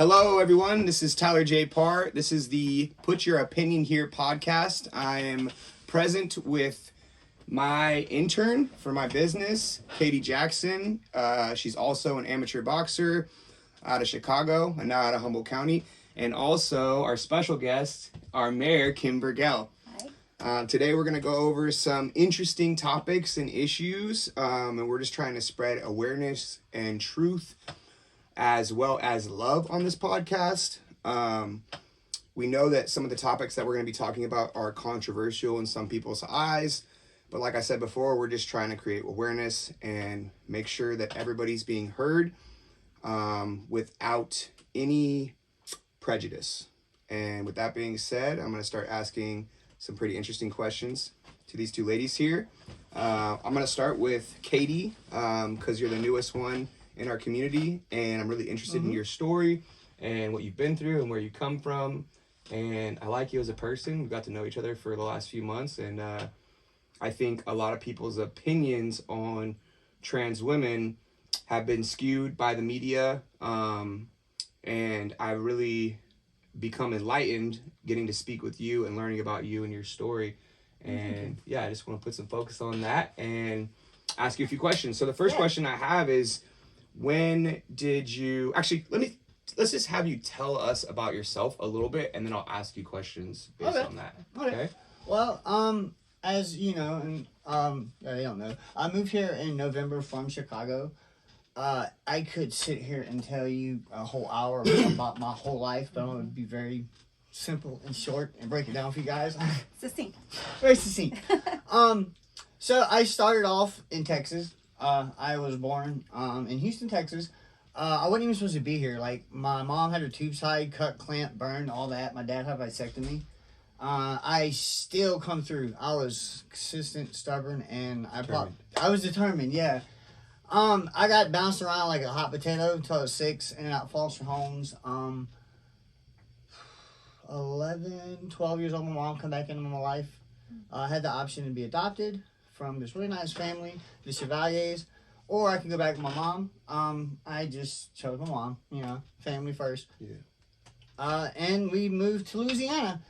Hello, everyone. This is Tyler J. Parr. This is the Put Your Opinion Here podcast. I am present with my intern for my business, Katie Jackson. She's also an amateur boxer out of Chicago and now out of Humboldt County. And also our special guest, our mayor, Kim Burgell. Hi. Today we're going to go over some interesting topics and issues, and we're just trying to spread awareness and truth as well as love on this podcast. We know that some of the topics that we're going to be talking about are controversial in some people's eyes, but like I said before, we're just trying to create awareness and make sure that everybody's being heard without any prejudice. And with that being said, I'm going to start asking some pretty interesting questions to these two ladies here. I'm going to start with Katie, because you're the newest one in our community, and I'm really interested in your story and what you've been through and where you come from. And I like you as a person. We got to know each other for the last few months, and I think a lot of people's opinions on trans women have been skewed by the media, and I really become enlightened getting to speak with you and learning about you and your story. And yeah, I just want to put some focus on that and ask you a few questions. So the first question I have is, when did you actually, let's just have you tell us about yourself a little bit, and then I'll ask you questions based on that. Okay. Well, as you know, and they don't know, I moved here in November from Chicago. I could sit here and tell you a whole hour about my whole life, but I'm going to be very simple and short and break it down for you guys. Succinct. Very succinct. So I started off in Texas. I was born in Houston, Texas. I wasn't even supposed to be here. Like, my mom had her tubes tied, cut, clamped, burned, all that. My dad had a vasectomy. I still come through. I was consistent, stubborn, and I was determined, yeah. I got bounced around like a hot potato until I was 6, in and out foster homes. 11, 12 years old, my mom come back into my life. I had the option to be adopted from this really nice family, the Chevaliers, or I can go back with my mom. I just chose my mom, family first. Yeah. And we moved to Louisiana.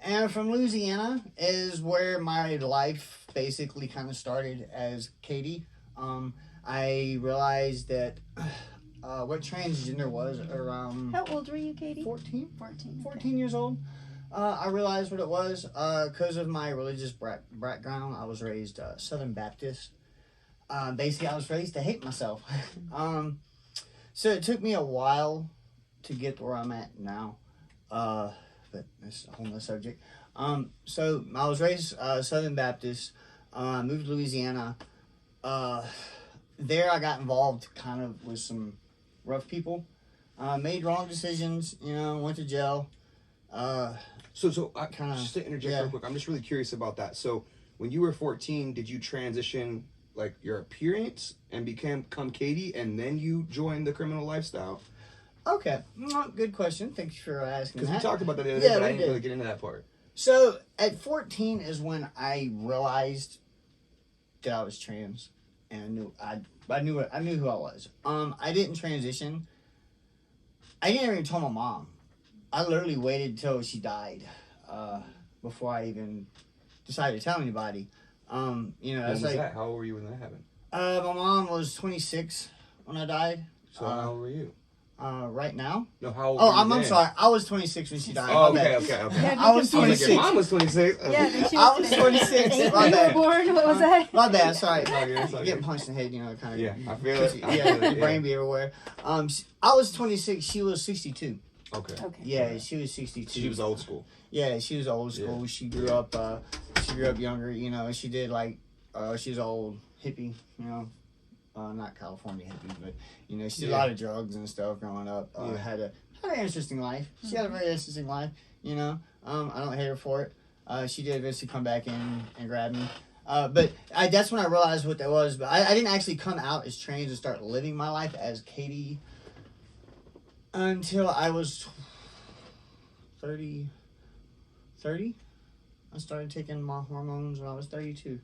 And from Louisiana is where my life basically kind of started as Katie. I realized that what transgender was around... How old were you, Katie? 14. 14. 14 years old. I realized what it was because of my religious background. I was raised Southern Baptist. Basically, I was raised to hate myself. So it took me a while to get to where I'm at now. But that's a whole nother subject. So I was raised Southern Baptist. Moved to Louisiana. There I got involved kind of with some rough people. Made wrong decisions, went to jail. So just to interject real quick, I'm just really curious about that. So when you were 14, did you transition like your appearance and become Katie, and then you joined the criminal lifestyle? Okay, good question. Thanks for asking. Because we talked about that the other day, but I didn't really get into that part. So at 14 is when I realized that I was trans, and I knew who I was. I didn't transition. I didn't even tell my mom. I literally waited till she died before I even decided to tell anybody. When was that? How old were you when that happened? My mom was 26 when I died. So how old were you? Right now? No, how old Oh, were you I'm then? sorry. I was 26 when she died. Oh, okay. Yeah, I was Like 26. your mom was 26. Yeah, then she I was 26. When My you were bad. born, what was that? My bad, sorry. It's all good, it's all Getting good. punched in the head, kind of. Yeah, I feel it. Your brain be everywhere. I was 26. She was 62. Okay. Yeah, she was 62. She was old school. Yeah, she was old school. Yeah. She grew up. She grew up younger. She did like. She was an old hippie. Not California hippie, but she did a lot of drugs and stuff growing up. Had an interesting life. She had a very interesting life. I don't hate her for it. She did eventually come back in and grab me. But that's when I realized what that was. But I didn't actually come out as trans and start living my life as Katie until I was 30. I started taking my hormones when I was 32.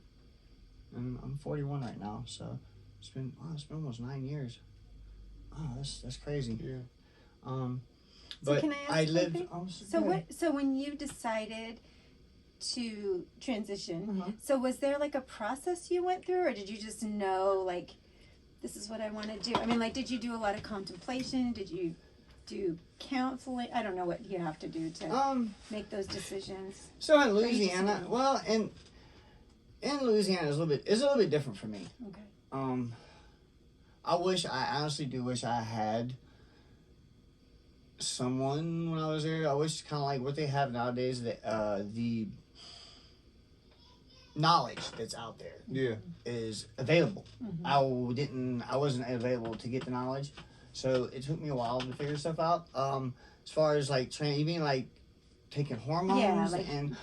And I'm 41 right now, so it's been almost 9 years. Oh, that's crazy. Yeah. But can I ask lived. something? Oh, So go ahead. So when you decided to transition, Mhm. so was there like a process you went through, or did you just know like this is what I want to do? I mean, like, did you do a lot of contemplation? Did you do counseling? I don't know what you have to do to make those decisions. So in you just Louisiana, know? well, in Louisiana is a little bit different for me. Okay. I honestly do wish I had someone when I was there. I wish kind of like what they have nowadays, the knowledge that's out there is available. Mm-hmm. I wasn't available to get the knowledge, so it took me a while to figure stuff out. As far as like you mean like taking hormones? Yeah, like and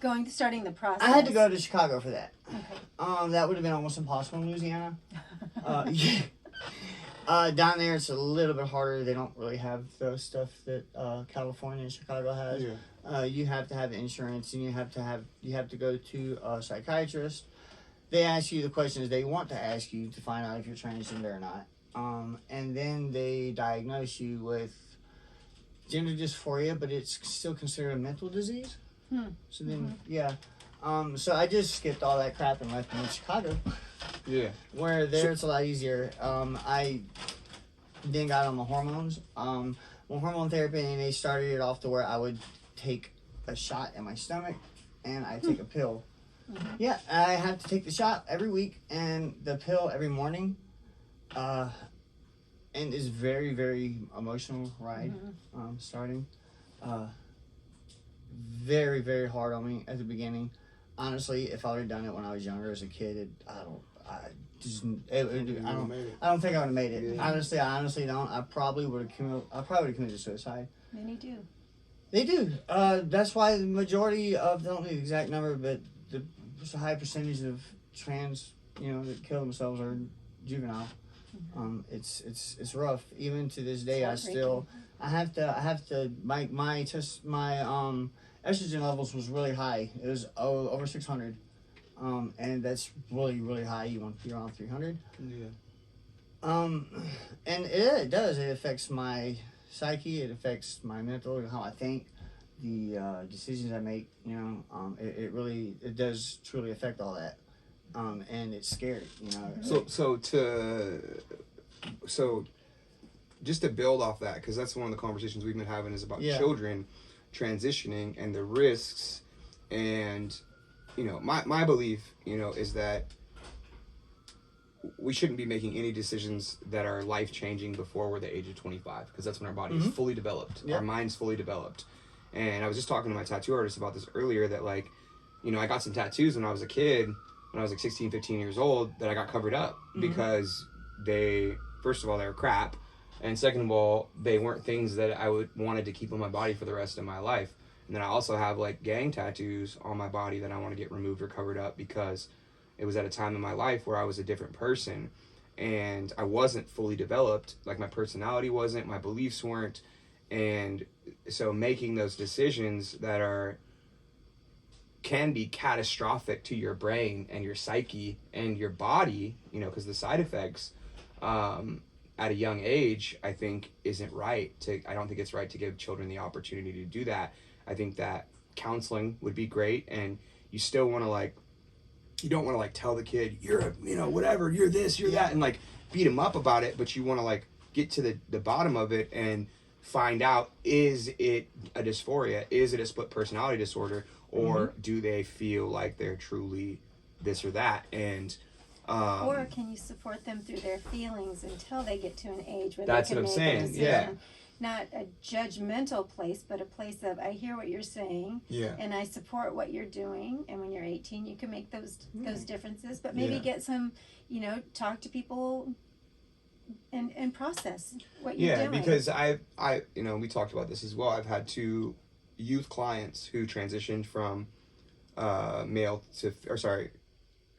doing starting the process. I had to go to Chicago for that. Okay. That would have been almost impossible in Louisiana. Yeah. Down there, it's a little bit harder. They don't really have those stuff that California and Chicago has. Yeah. You have to have insurance, and you have to go to a psychiatrist. They ask you the questions they want to ask you to find out if you're transgender or not. And then they diagnose you with gender dysphoria, but it's still considered a mental disease. So then, so I just skipped all that crap and left and went to Chicago. Yeah. Where there it's a lot easier. I then got on the hormones. Hormone therapy, and they started it off to where I would take a shot in my stomach, and I take a pill. Yeah, I have to take the shot every week and the pill every morning. And it's very, very emotional ride. Starting. Very, very hard on me at the beginning. Honestly, if I would have done it when I was younger as a kid, I don't think I would have made it. Yeah. I honestly don't. I probably would have committed suicide. Many do. They do. That's why the majority of, I don't know the exact number, but there's a high percentage of trans, that kill themselves are juvenile. It's rough. Even to this day, I have to my estrogen levels was really high. It was over 600. And that's really, really high. You're on 300. Yeah. And it does. It affects my psyche. It affects my mental, how I think, the decisions I make. It does truly affect all that. And it's scary. So just to build off that, because that's one of the conversations we've been having is about children transitioning and the risks. And my belief is that we shouldn't be making any decisions that are life changing before we're the age of 25, because that's when our body is fully developed, our mind's fully developed. And I was just talking to my tattoo artist about this earlier, that I got some tattoos when I was a kid, when I was like 16, 15 years old, that I got covered up because first of all, they were crap, and second of all, they weren't things that I wanted to keep on my body for the rest of my life. And then I also have like gang tattoos on my body that I want to get removed or covered up, because it was at a time in my life where I was a different person and I wasn't fully developed. Like my personality wasn't, my beliefs weren't. And so making those decisions that can be catastrophic to your brain and your psyche and your body, because the side effects at a young age, I think isn't right. I don't think it's right to give children the opportunity to do that. I think that counseling would be great, and you still want to you don't want to tell the kid, you're whatever, you're this, you're that, and beat him up about it, but you want to get to the bottom of it and find out, is it a dysphoria? Is it a split personality disorder? Or do they feel like they're truly this or that? And or can you support them through their feelings until they get to an age where that's they can what I'm make saying. a decision? Not a judgmental place, but a place of, I hear what you're saying, and I support what you're doing. And when you're 18, you can make those differences, but maybe get some, talk to people and process what you're doing. Yeah, because I we talked about this as well. I've had 2 youth clients who transitioned from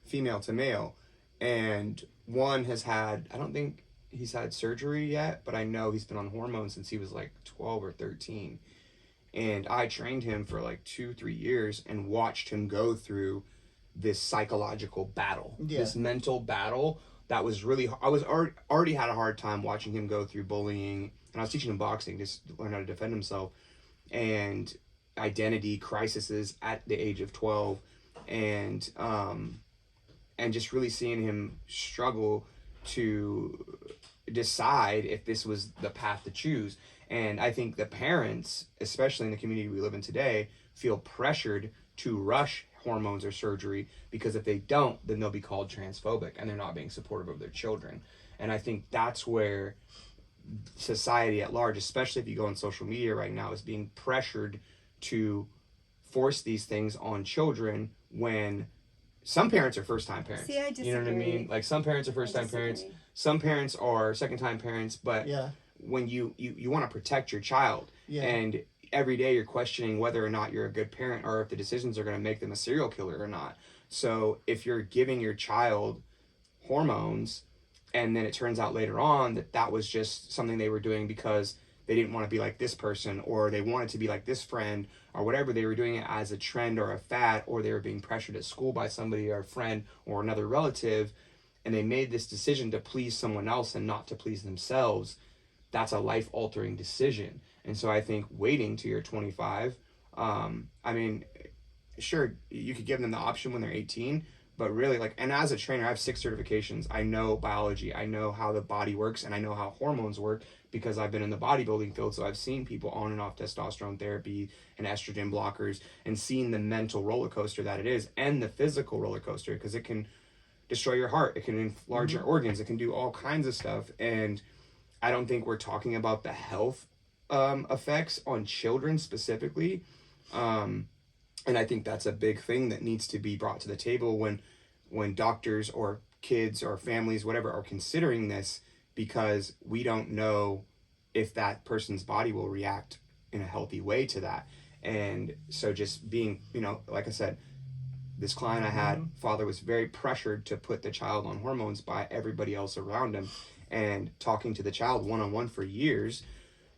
female to male, and one has had, I don't think he's had surgery yet, but I know he's been on hormones since he was 12 or 13. And I trained him for 2-3 years and watched him go through this psychological battle, this mental battle that was really, I was already had a hard time watching him go through bullying I was teaching him boxing, just to learn how to defend himself, and identity crises at the age of 12, and just really seeing him struggle to decide if this was the path to choose. And I think the parents, especially in the community we live in today, feel pressured to rush hormones or surgery, because if they don't, then they'll be called transphobic and they're not being supportive of their children. And I think that's where society at large, especially if you go on social media right now, is being pressured to force these things on children, when some parents are first-time parents. See, I disagree. You know what I mean? Like, some parents are first-time parents, some parents are second-time parents, but when you want to protect your child, and every day you're questioning whether or not you're a good parent, or if the decisions are going to make them a serial killer or not. So if you're giving your child hormones, and then it turns out later on that that was just something they were doing because they didn't want to be like this person, or they wanted to be like this friend, or whatever, they were doing it as a trend or a fad, or they were being pressured at school by somebody or a friend or another relative, and they made this decision to please someone else and not to please themselves, that's a life-altering decision. And so I think waiting till you're 25, I mean, sure, you could give them the option when they're 18, but really, like, and as a trainer, I have 6 certifications. I know biology, I know how the body works, and I know how hormones work, because I've been in the bodybuilding field. So I've seen people on and off testosterone therapy and estrogen blockers, and seen the mental roller coaster that it is, and the physical roller coaster, because it can destroy your heart, it can enlarge your organs, it can do all kinds of stuff. And I don't think we're talking about the health effects on children specifically. And I think that's a big thing that needs to be brought to the table when doctors or kids or families, whatever, are considering this, because we don't know if that person's body will react in a healthy way to that. And so just being, like I said, this client I had, father was very pressured to put the child on hormones by everybody else around him. And talking to the child one-on-one for years,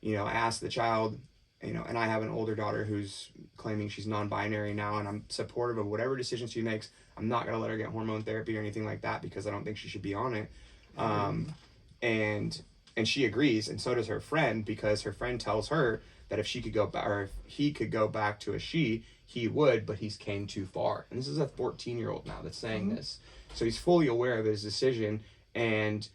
I asked the child, and I have an older daughter who's claiming she's non-binary now, and I'm supportive of whatever decision she makes. I'm not going to let her get hormone therapy or anything like that, because I don't think she should be on it. And she agrees, and so does her friend, because her friend tells her that if she could go back, or if he could go back to a she, he would, but he's came too far. And this is a 14-year-old now that's saying this. So he's fully aware of his decision, and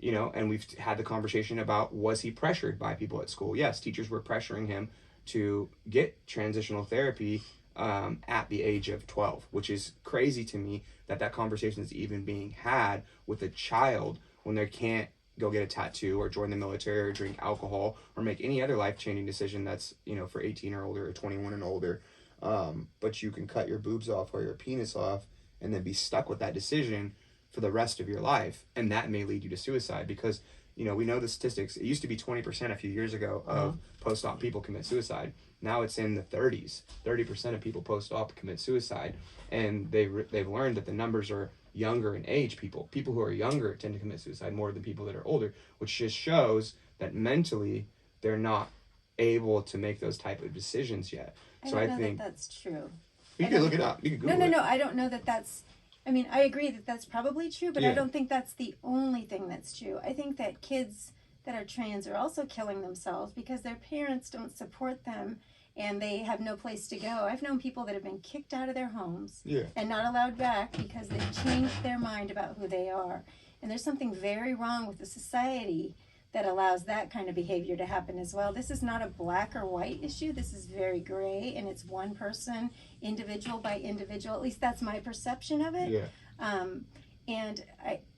and we've had the conversation about, was he pressured by people at school? Yes, teachers were pressuring him to get transitional therapy at the age of 12, which is crazy to me that conversation is even being had with a child when they can't go get a tattoo or join the military or drink alcohol or make any other life-changing decision that's, for 18 or older or 21 and older. But you can cut your boobs off or your penis off and then be stuck with that decision for the rest of your life, and that may lead you to suicide, because we know the statistics. It used to be 20% a few years ago of post-op people commit suicide. Now it's in the 30s. 30% of people post-op commit suicide, and they've learned that the numbers are younger in age. People who are younger tend to commit suicide more than people that are older, which just shows that mentally they're not able to make those type of decisions yet. I think that's true. You can look it up. You can Google it. No. I don't know that that's. I mean, I agree that that's probably true, but I don't think that's the only thing that's true. I think that kids that are trans are also killing themselves because their parents don't support them and they have no place to go. I've known people that have been kicked out of their homes and not allowed back because they've changed their mind about who they are. And there's something very wrong with the society that allows that kind of behavior to happen as well. This is not a black or white issue. This is very gray, and it's one person, individual by individual. At least that's my perception of it. And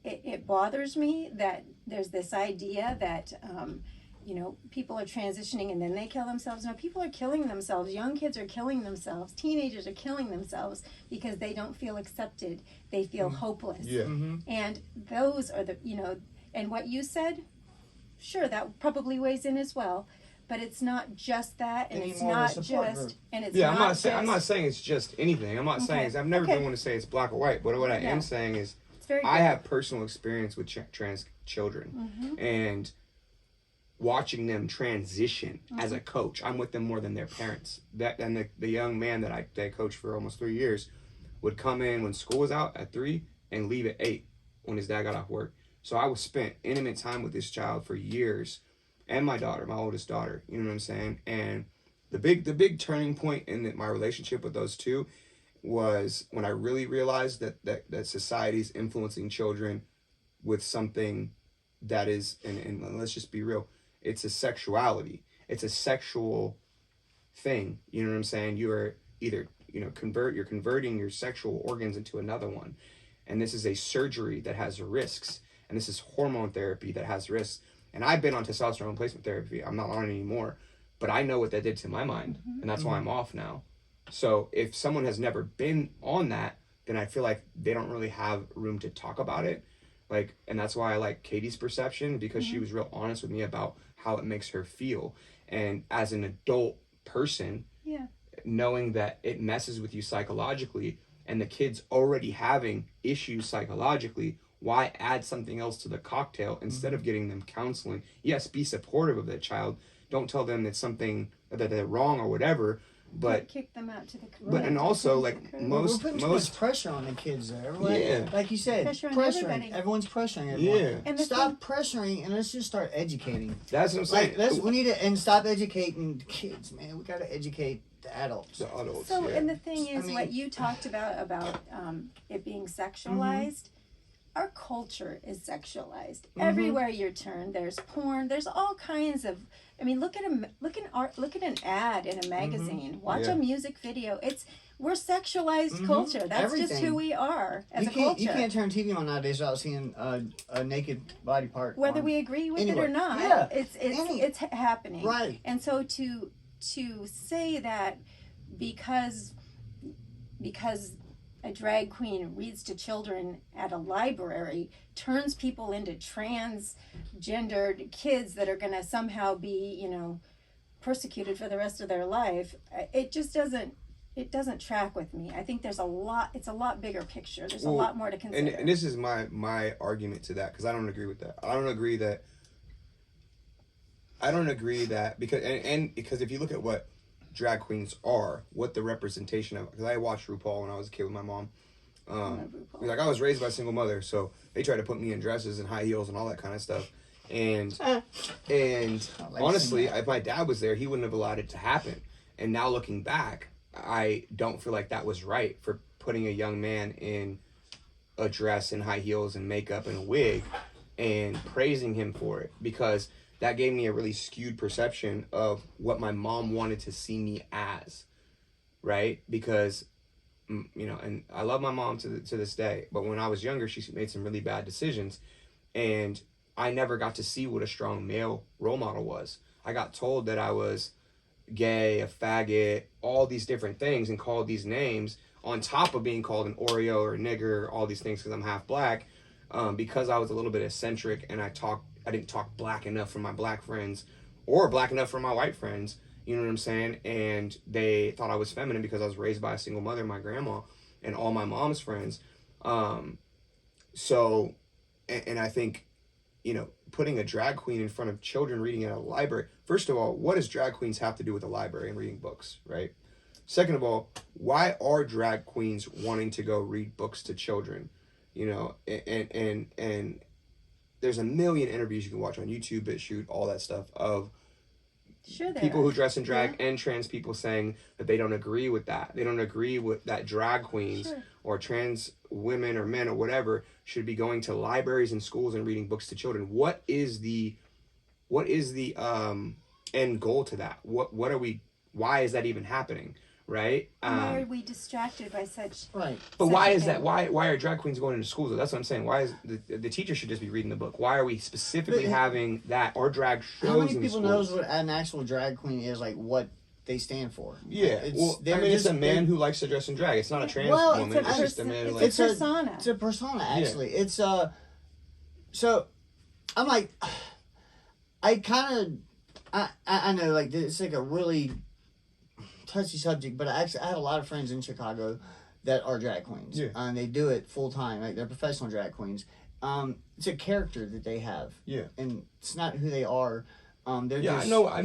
it bothers me that there's this idea that, people are transitioning and then they kill themselves. No, people are killing themselves. Young kids are killing themselves. Teenagers are killing themselves because they don't feel accepted. They feel hopeless. And those are and what you said, sure, that probably weighs in as well, but it's not just that, and it's not just, and it's not just. I'm not saying it's just anything. I'm not saying I've never been one to say it's black or white, but what I am saying is I have personal experience with trans children, and watching them transition as a coach. I'm with them more than their parents. The young man that I coached for almost 3 years would come in when school was out at 3 and leave at 8 when his dad got off work. So I was spent intimate time with this child for years, and my daughter, my oldest daughter. You know what I'm saying? And the big turning point in my relationship with those two was when I really realized that society's influencing children with something that is, and let's just be real, it's a sexuality. It's a sexual thing. You know what I'm saying? You are either, you're converting your sexual organs into another one. And this is a surgery that has risks. And this is hormone therapy that has risks. And I've been on testosterone replacement therapy. I'm not on it anymore. But I know what that did to my mind. And that's why I'm off now. So if someone has never been on that, then I feel like they don't really have room to talk about it. Like, and that's why I like Katie's perception, because she was real honest with me about how it makes her feel. And as an adult person, knowing that it messes with you psychologically, and the kid's already having issues psychologically, why add something else to the cocktail instead of getting them counseling? Yes, be supportive of that child. Don't tell them it's something that they're wrong or whatever, but kick them out to the curb. But and also like we're putting too much pressure on the kids there. Right? Like you said, pressuring. Everyone's pressuring everyone. Yeah. And stop pressuring and let's just start educating. That's what I'm saying. Like, we need to and stop educating the kids, man. We got to educate the adults. The adults. So and the thing is, what you talked about it being sexualized. Our culture is sexualized. Everywhere you turn, there's porn. There's all kinds of. I mean, look at an ad in a magazine. Watch a music video. We're sexualized culture. That's just who we are as a culture. You can't turn TV on nowadays without seeing a naked body part. Whether we agree with it or not, it's happening. Right. And so to say that because a drag queen reads to children at a library turns people into transgendered kids that are going to somehow be, persecuted for the rest of their life. It just doesn't track with me. I think it's a lot bigger picture. There's a lot more to consider. And this is my argument to that, because I don't agree with that. I don't agree that because if you look at what drag queens are, what the representation of, because I watched RuPaul when I was a kid with my mom. Like, I was raised by a single mother, so they tried to put me in dresses and high heels and all that kind of stuff. And honestly, if my dad was there, he wouldn't have allowed it to happen. And now looking back, I don't feel like that was right, for putting a young man in a dress and high heels and makeup and a wig and praising him for it, because that gave me a really skewed perception of what my mom wanted to see me as, right? Because, and I love my mom to this day, but when I was younger, she made some really bad decisions, and I never got to see what a strong male role model was. I got told that I was gay, a faggot, all these different things, and called these names on top of being called an Oreo or a nigger, all these things because I'm half black, because I was a little bit eccentric and I didn't talk black enough for my black friends or black enough for my white friends. You know what I'm saying? And they thought I was feminine because I was raised by a single mother, my grandma, and all my mom's friends. So, and I think, putting a drag queen in front of children reading at a library, first of all, what does drag queens have to do with the library and reading books, right? Second of all, why are drag queens wanting to go read books to children? And there's a million interviews you can watch on YouTube, BitChute, all that stuff, of people who dress in drag and trans people saying that they don't agree with that. They don't agree with that drag queens or trans women or men or whatever should be going to libraries and schools and reading books to children. What is the end goal to that? Why is that even happening? Right? Why are we distracted by such? Right. But why is that? Why are drag queens going into schools? That's what I'm saying. Why is the teacher should just be reading the book? Why are we specifically having that or drag shows? How many people knows what an actual drag queen is? Like what they stand for? Yeah. It's a man who likes to dress in drag. It's not a trans woman. It's just a man who likes. It's a persona. It's a persona. Actually, it's So, I'm like, I know like it's like a really touchy subject, but I have a lot of friends in Chicago that are drag queens. Yeah. And they do it full time. Like they're professional drag queens. It's a character that they have. Yeah. And it's not who they are. They're just, I know. I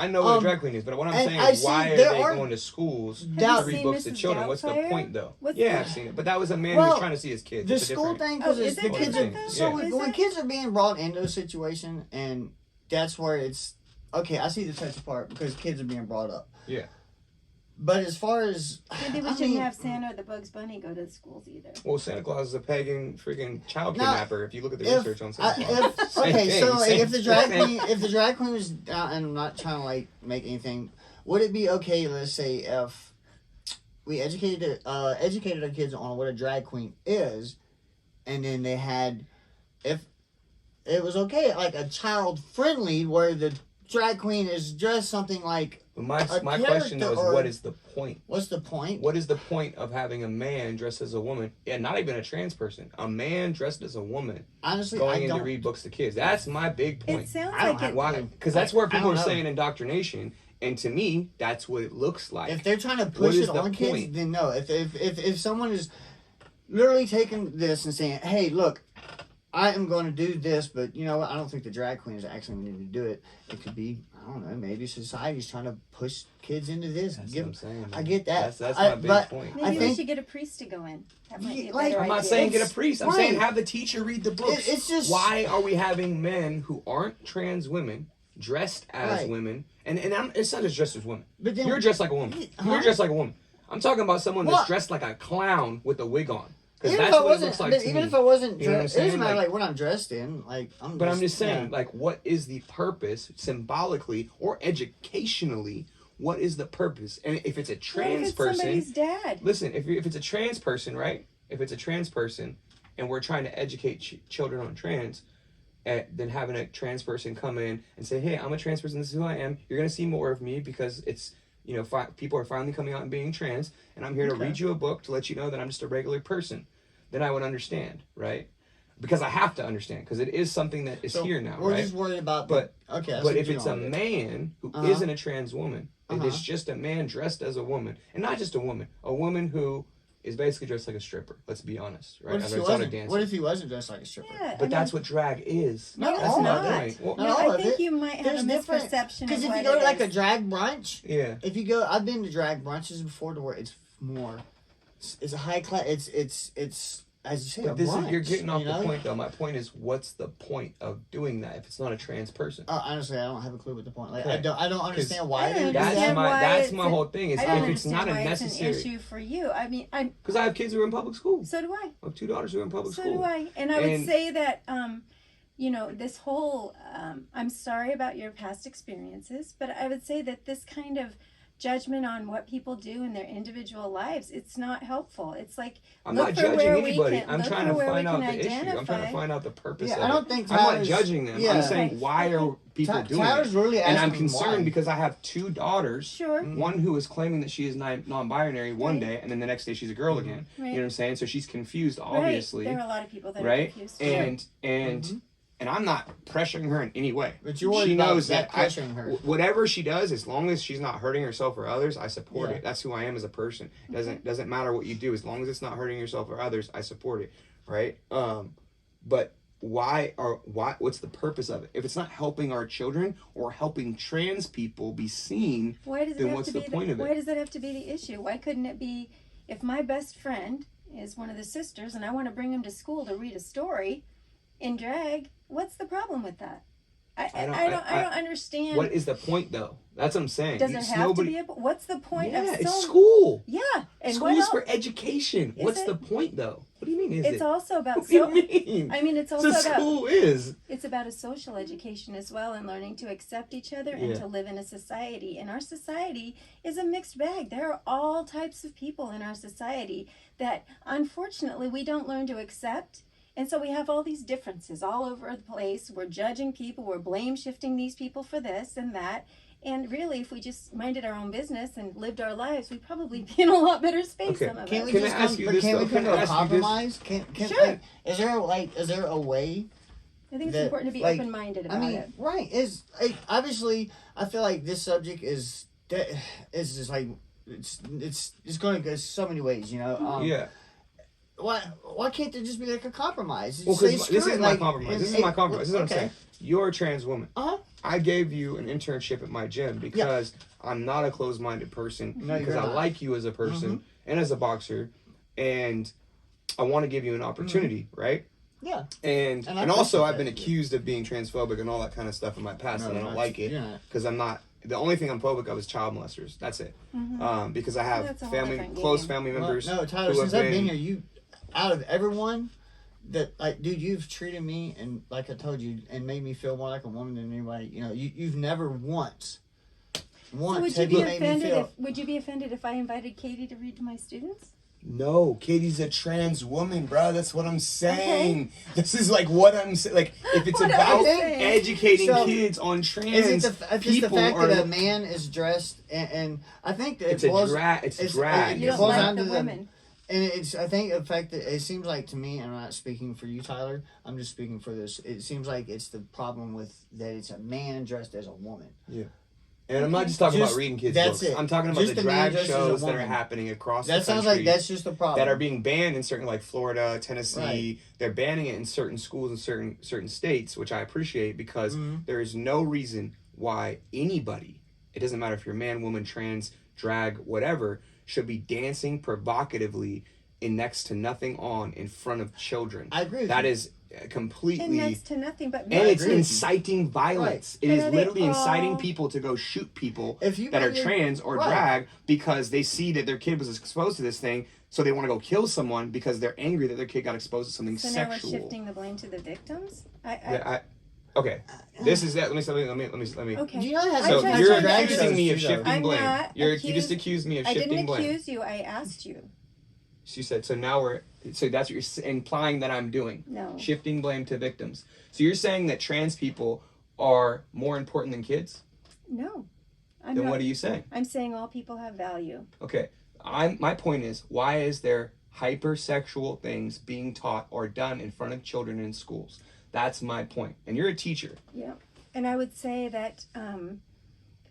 know what a drag queen is, but what I'm saying is, why are they going to schools to read books to children? What's the point, though? I've seen it, but that was a man who was trying to see his kids. The school thing, because the kids are so when kids are being brought into a situation and that's where it's okay. I see the touchy part because kids are being brought up. Yeah. But as far as maybe we shouldn't have Santa or the Bugs Bunny go to the schools either. Well, Santa Claus is a pagan freaking child kidnapper. If you look at the research on Santa Claus. If the drag queen was, and I'm not trying to like make anything, would it be okay? Let's say if we educated our kids on what a drag queen is, and then they had, if it was okay, like a child friendly where the drag queen is just something like. My question though is, what is the point? What's the point? What is the point of having a man dressed as a woman? Yeah, not even a trans person. A man dressed as a woman. Honestly, going in to read books to kids. That's my big point. It sounds like it. Why? Because that's where people are saying indoctrination, and to me, that's what it looks like. If they're trying to push it on kids, then no. If someone is literally taking this and saying, "Hey, look, I am going to do this," but you know what? I don't think the drag queen is actually going to do it. It could be, I don't know, maybe society's trying to push kids into this. That's what I'm saying. Man. I get that. That's my big point. Maybe we should get a priest to go in. That might be a better I'm not idea. saying get a priest. I'm saying have the teacher read the books. It's just, why are we having men who aren't trans women dressed as women? And it's not just dressed as women. But then, you're dressed like a woman. You're dressed like a woman. I'm talking about someone that's dressed like a clown with a wig on. Even that's what it looks like to me. Even if I wasn't dressed, it doesn't matter like what I'm dressed in. Like I'm just saying, like, what is the purpose symbolically or educationally? What is the purpose? And if it's a trans person, somebody's dad. Listen, if it's a trans person, right? If it's a trans person, and we're trying to educate children on trans, then having a trans person come in and say, "Hey, I'm a trans person. This is who I am. You're gonna see more of me because it's." You know, people are finally coming out and being trans, and I'm here to read you a book to let you know that I'm just a regular person. Then I would understand, right? Because I have to understand, because it is something that is here now, we're right? We're just worried about... But if it's a man who isn't a trans woman, it is just a man dressed as a woman, and not just a woman who is basically dressed like a stripper. Let's be honest, right? What if he wasn't dressed like a stripper? Yeah, but that's what drag is. No, that's not. Well, I think you might have a misperception. Because if you go to like a drag brunch, yeah. If you go, I've been to drag brunches before, to where it's more, it's a high class. It's as you say, but you're getting off the point though. My point is, what's the point of doing that if it's not a trans person? Honestly, I don't have a clue what the point. Like, I don't understand why. That's my whole thing. Is if it's not a necessary issue for you. I mean, because I have kids who are in public school. So do I. I have 2 daughters who are in public school. So do I. And I would say that, you know, this whole. I'm sorry about your past experiences, but I would say that this kind of judgment on what people do in their individual lives, it's not helpful. It's like, I'm not judging anybody. I'm trying to find out the issue. I'm trying to find out the purpose of it. I don't think I'm not judging them. I'm saying, why are people doing it? Really, and I'm concerned because I have 2 daughters. Sure. One who is claiming that she is non-binary one day, and then the next day she's a girl again. Right. You know what I'm saying? So she's confused, obviously. There are a lot of people that are confused. And I'm not pressuring her in any way. But she knows that pressuring her. Whatever she does, as long as she's not hurting herself or others, I support it. That's who I am as a person. It doesn't matter what you do, as long as it's not hurting yourself or others, I support it. Right? But what's the purpose of it? If it's not helping our children or helping trans people be seen, then what's the point of it? Why does that have to be the issue? Why couldn't it be, if my best friend is one of the sisters and I want to bring him to school to read a story in drag, what's the problem with that? I don't understand. What is the point though? That's what I'm saying. Does it have to be what's the point of it's school. Yeah. And school is for education. What's the point though? What do you mean it's also about what do you mean? I mean, it's also about school is. It's about a social education as well, and learning to accept each other and to live in a society. And our society is a mixed bag. There are all types of people in our society that unfortunately we don't learn to accept. And so we have all these differences all over the place. We're judging people. We're blame shifting these people for this and that. And really, if we just minded our own business and lived our lives, we'd probably be in a lot better space. Some of us. Can we come to a compromise? Sure. Is there a way? I think it's important to be open-minded about it. Right. Obviously, I feel like this subject is just like it's going to go so many ways. You know. Why can't there just be like a compromise? Well, because this is my compromise. This is my compromise. This is what I'm saying. You're a trans woman. I gave you an internship at my gym because I'm not a closed-minded person. Because I like you as a person and as a boxer, and I want to give you an opportunity, right? Yeah. And also I've been accused of being transphobic and all that kind of stuff in my past, and I don't like it because I'm not. The only thing I'm phobic of is child molesters. That's it. Because I have close family members. No, Tyler, since I've been here, out of everyone, that like, dude, you've treated me and like I told you, and made me feel more like a woman than anybody. You know, you've never once. So would you be offended? Would you be offended if I invited Katie to read to my students? No, Katie's a trans woman, bro. That's what I'm saying. Okay. This is like what I'm saying. Like, if it's about educating kids on trans is it the fact that a man is dressed and I think that it's drag. You don't like the women. And I think the fact that it seems like to me, and I'm not speaking for you, Tyler, I'm just speaking for this. It seems like it's the problem with that it's a man dressed as a woman. Yeah. And I'm not just talking about reading kids' books. I'm talking about the drag shows that are happening across the country. That sounds like that's just the problem. That are being banned in certain, like Florida, Tennessee. Right. They're banning it in certain schools in certain states, which I appreciate because there is no reason why anybody, it doesn't matter if you're man, woman, trans, drag, whatever, should be dancing provocatively in next to nothing on in front of children. I agree with that you. Is completely and next to nothing but and it's inciting violence. Right. It is literally inciting people to go shoot people that are trans or drag because they see that their kid was exposed to this thing, so they want to go kill someone because they're angry that their kid got exposed to something sexual. Now we're shifting the blame to the victims. Okay, this is that. Let me. Okay. Do you know so you're accusing me of shifting blame. You just accused me of shifting blame. I didn't accuse you. I asked you. She said, so that's what you're implying that I'm doing. No. Shifting blame to victims. So you're saying that trans people are more important than kids? No. Then what are you saying? I'm saying all people have value. Okay. My point is, why is there hypersexual things being taught or done in front of children in schools? That's my point. And you're a teacher. Yeah. And I would say that...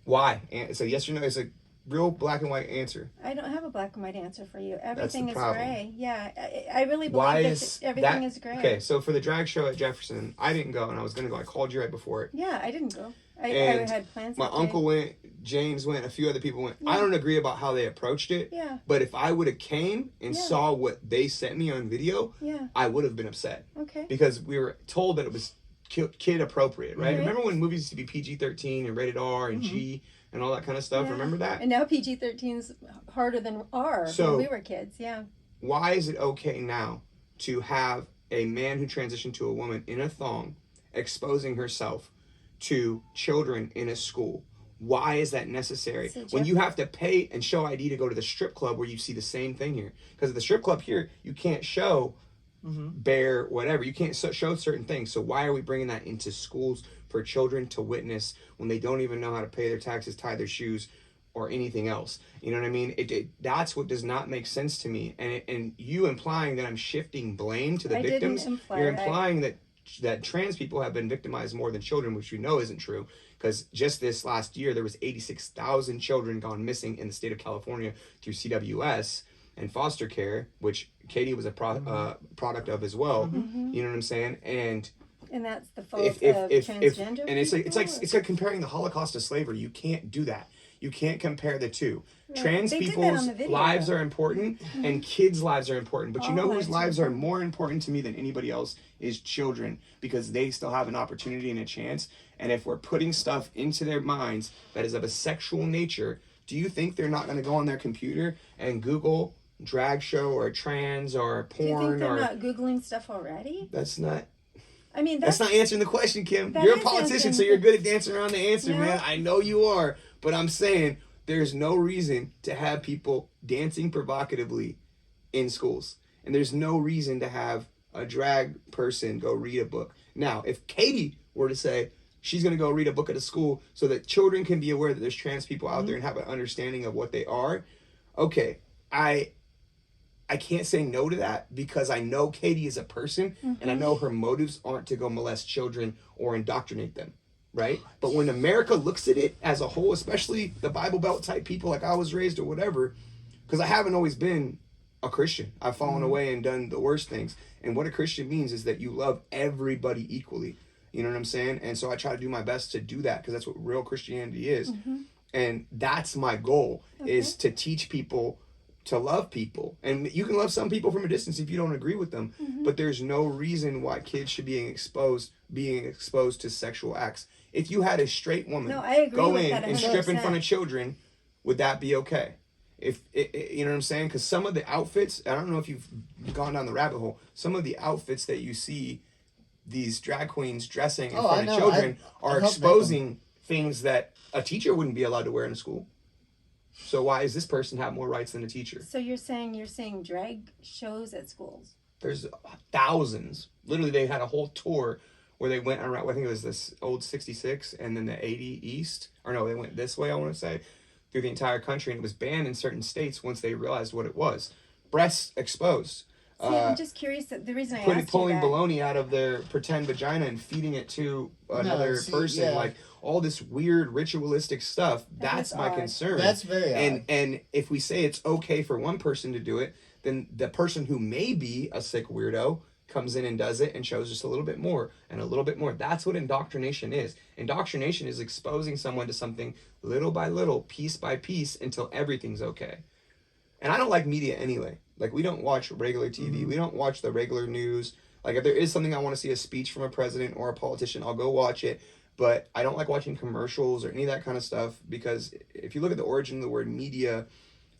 why? So yes or no is a real black and white answer. I don't have a black and white answer for you. Everything is gray. Yeah, I really believe that everything is gray. Okay, so for the drag show at Jefferson, I didn't go, and I was going to go. I called you right before it. Yeah, I didn't go. I had plans. My uncle went, James went, a few other people went. Yeah. I don't agree about how they approached it. Yeah. But if I would have came and saw what they sent me on video, I would have been upset. Okay. Because we were told that it was kid appropriate, right? Remember when movies used to be PG-13 and rated R and G? And all that kind of stuff. Yeah. Remember that? And now PG-13's harder than R when we were kids. Yeah. Why is it okay now to have a man who transitioned to a woman in a thong exposing herself to children in a school? Why is that necessary? When you have to pay and show ID to go to the strip club where you see the same thing here. Because at the strip club here, you can't show bear whatever. You can't show certain things. So why are we bringing that into schools for children to witness when they don't even know how to pay their taxes, tie their shoes, or anything else? You know what I mean? That's what does not make sense to me. And you implying that I'm shifting blame to the victims, you're implying that trans people have been victimized more than children, which you know isn't true. Because just this last year, there was 86,000 children gone missing in the state of California through CWS and foster care, which Katie was a product of as well. You know what I'm saying? And that's the fault of transgender and it's like comparing the Holocaust to slavery. You can't do that. You can't compare the two. Right. Trans people's lives are important and kids' lives are important. But you know whose lives are more important to me than anybody else is children, because they still have an opportunity and a chance. And if we're putting stuff into their minds that is of a sexual nature, do you think they're not going to go on their computer and Google drag show or trans or porn? Do you think they're not Googling stuff already? That's not... I mean, that's not answering the question, Kim. You're a politician, so you're good at dancing around the answer, man. I know you are. But I'm saying there's no reason to have people dancing provocatively in schools. And there's no reason to have a drag person go read a book. Now, if Katie were to say she's going to go read a book at a school so that children can be aware that there's trans people out there and have an understanding of what they are, okay, I can't say no to that because I know Katie is a person and I know her motives aren't to go molest children or indoctrinate them, right? But when America looks at it as a whole, especially the Bible Belt type people like I was raised or whatever, because I haven't always been a Christian. I've fallen away and done the worst things. And what a Christian means is that you love everybody equally. You know what I'm saying? And so I try to do my best to do that because that's what real Christianity is. And that's my goal, is to teach people to love people. And you can love some people from a distance if you don't agree with them, but there's no reason why kids should be being exposed to sexual acts. If you had a straight woman go in and strip in front of children, would that be okay? If you know what I'm saying? Because some of the outfits, I don't know if you've gone down the rabbit hole, some of the outfits that you see these drag queens dressing in front of children are exposing things that a teacher wouldn't be allowed to wear in a school. So why does this person have more rights than a teacher? So you're saying drag shows at schools? There's thousands. Literally, they had a whole tour where they went around. I think it was this old 66 and then the 80 East. Or no, they went this way, I want to say, through the entire country. And it was banned in certain states once they realized what it was. Breasts exposed. See, I'm just curious. The reason I asked you pulling that, baloney out of their pretend vagina and feeding it to another person, like all this weird ritualistic stuff. That's my concern. That's very odd. And if we say it's okay for one person to do it, then the person who may be a sick weirdo comes in and does it and shows just a little bit more and a little bit more. That's what indoctrination is. Indoctrination is exposing someone to something little by little, piece by piece, until everything's okay. And I don't like media anyway. Like, we don't watch regular TV. We don't watch the regular news. Like, if there is something I want to see, a speech from a president or a politician, I'll go watch it. But I don't like watching commercials or any of that kind of stuff, because if you look at the origin of the word media,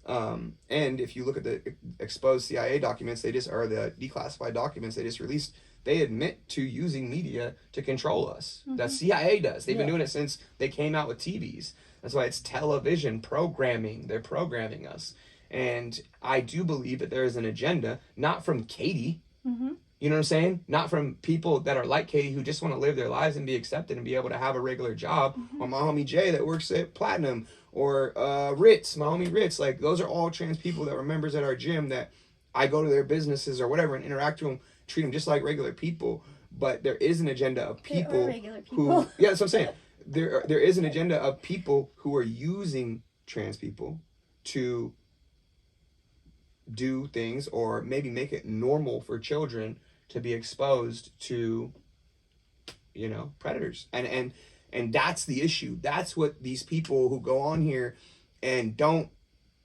and if you look at the exposed CIA documents, the declassified documents they just released, they admit to using media to control us. That CIA does. They've been doing it since they came out with TVs. That's why it's television programming. They're programming us. And I do believe that there is an agenda, not from Katie, you know what I'm saying? Not from people that are like Katie, who just want to live their lives and be accepted and be able to have a regular job, or my homie Jay that works at Platinum, or Ritz, my homie Ritz. Like, those are all trans people that were members at our gym that I go to their businesses or whatever and interact with them, treat them just like regular people. But there is an agenda of people who, yeah, that's what I'm saying. There is an agenda of people who are using trans people to do things, or maybe make it normal for children to be exposed to, you know, predators. And that's the issue. That's what these people who go on here and don't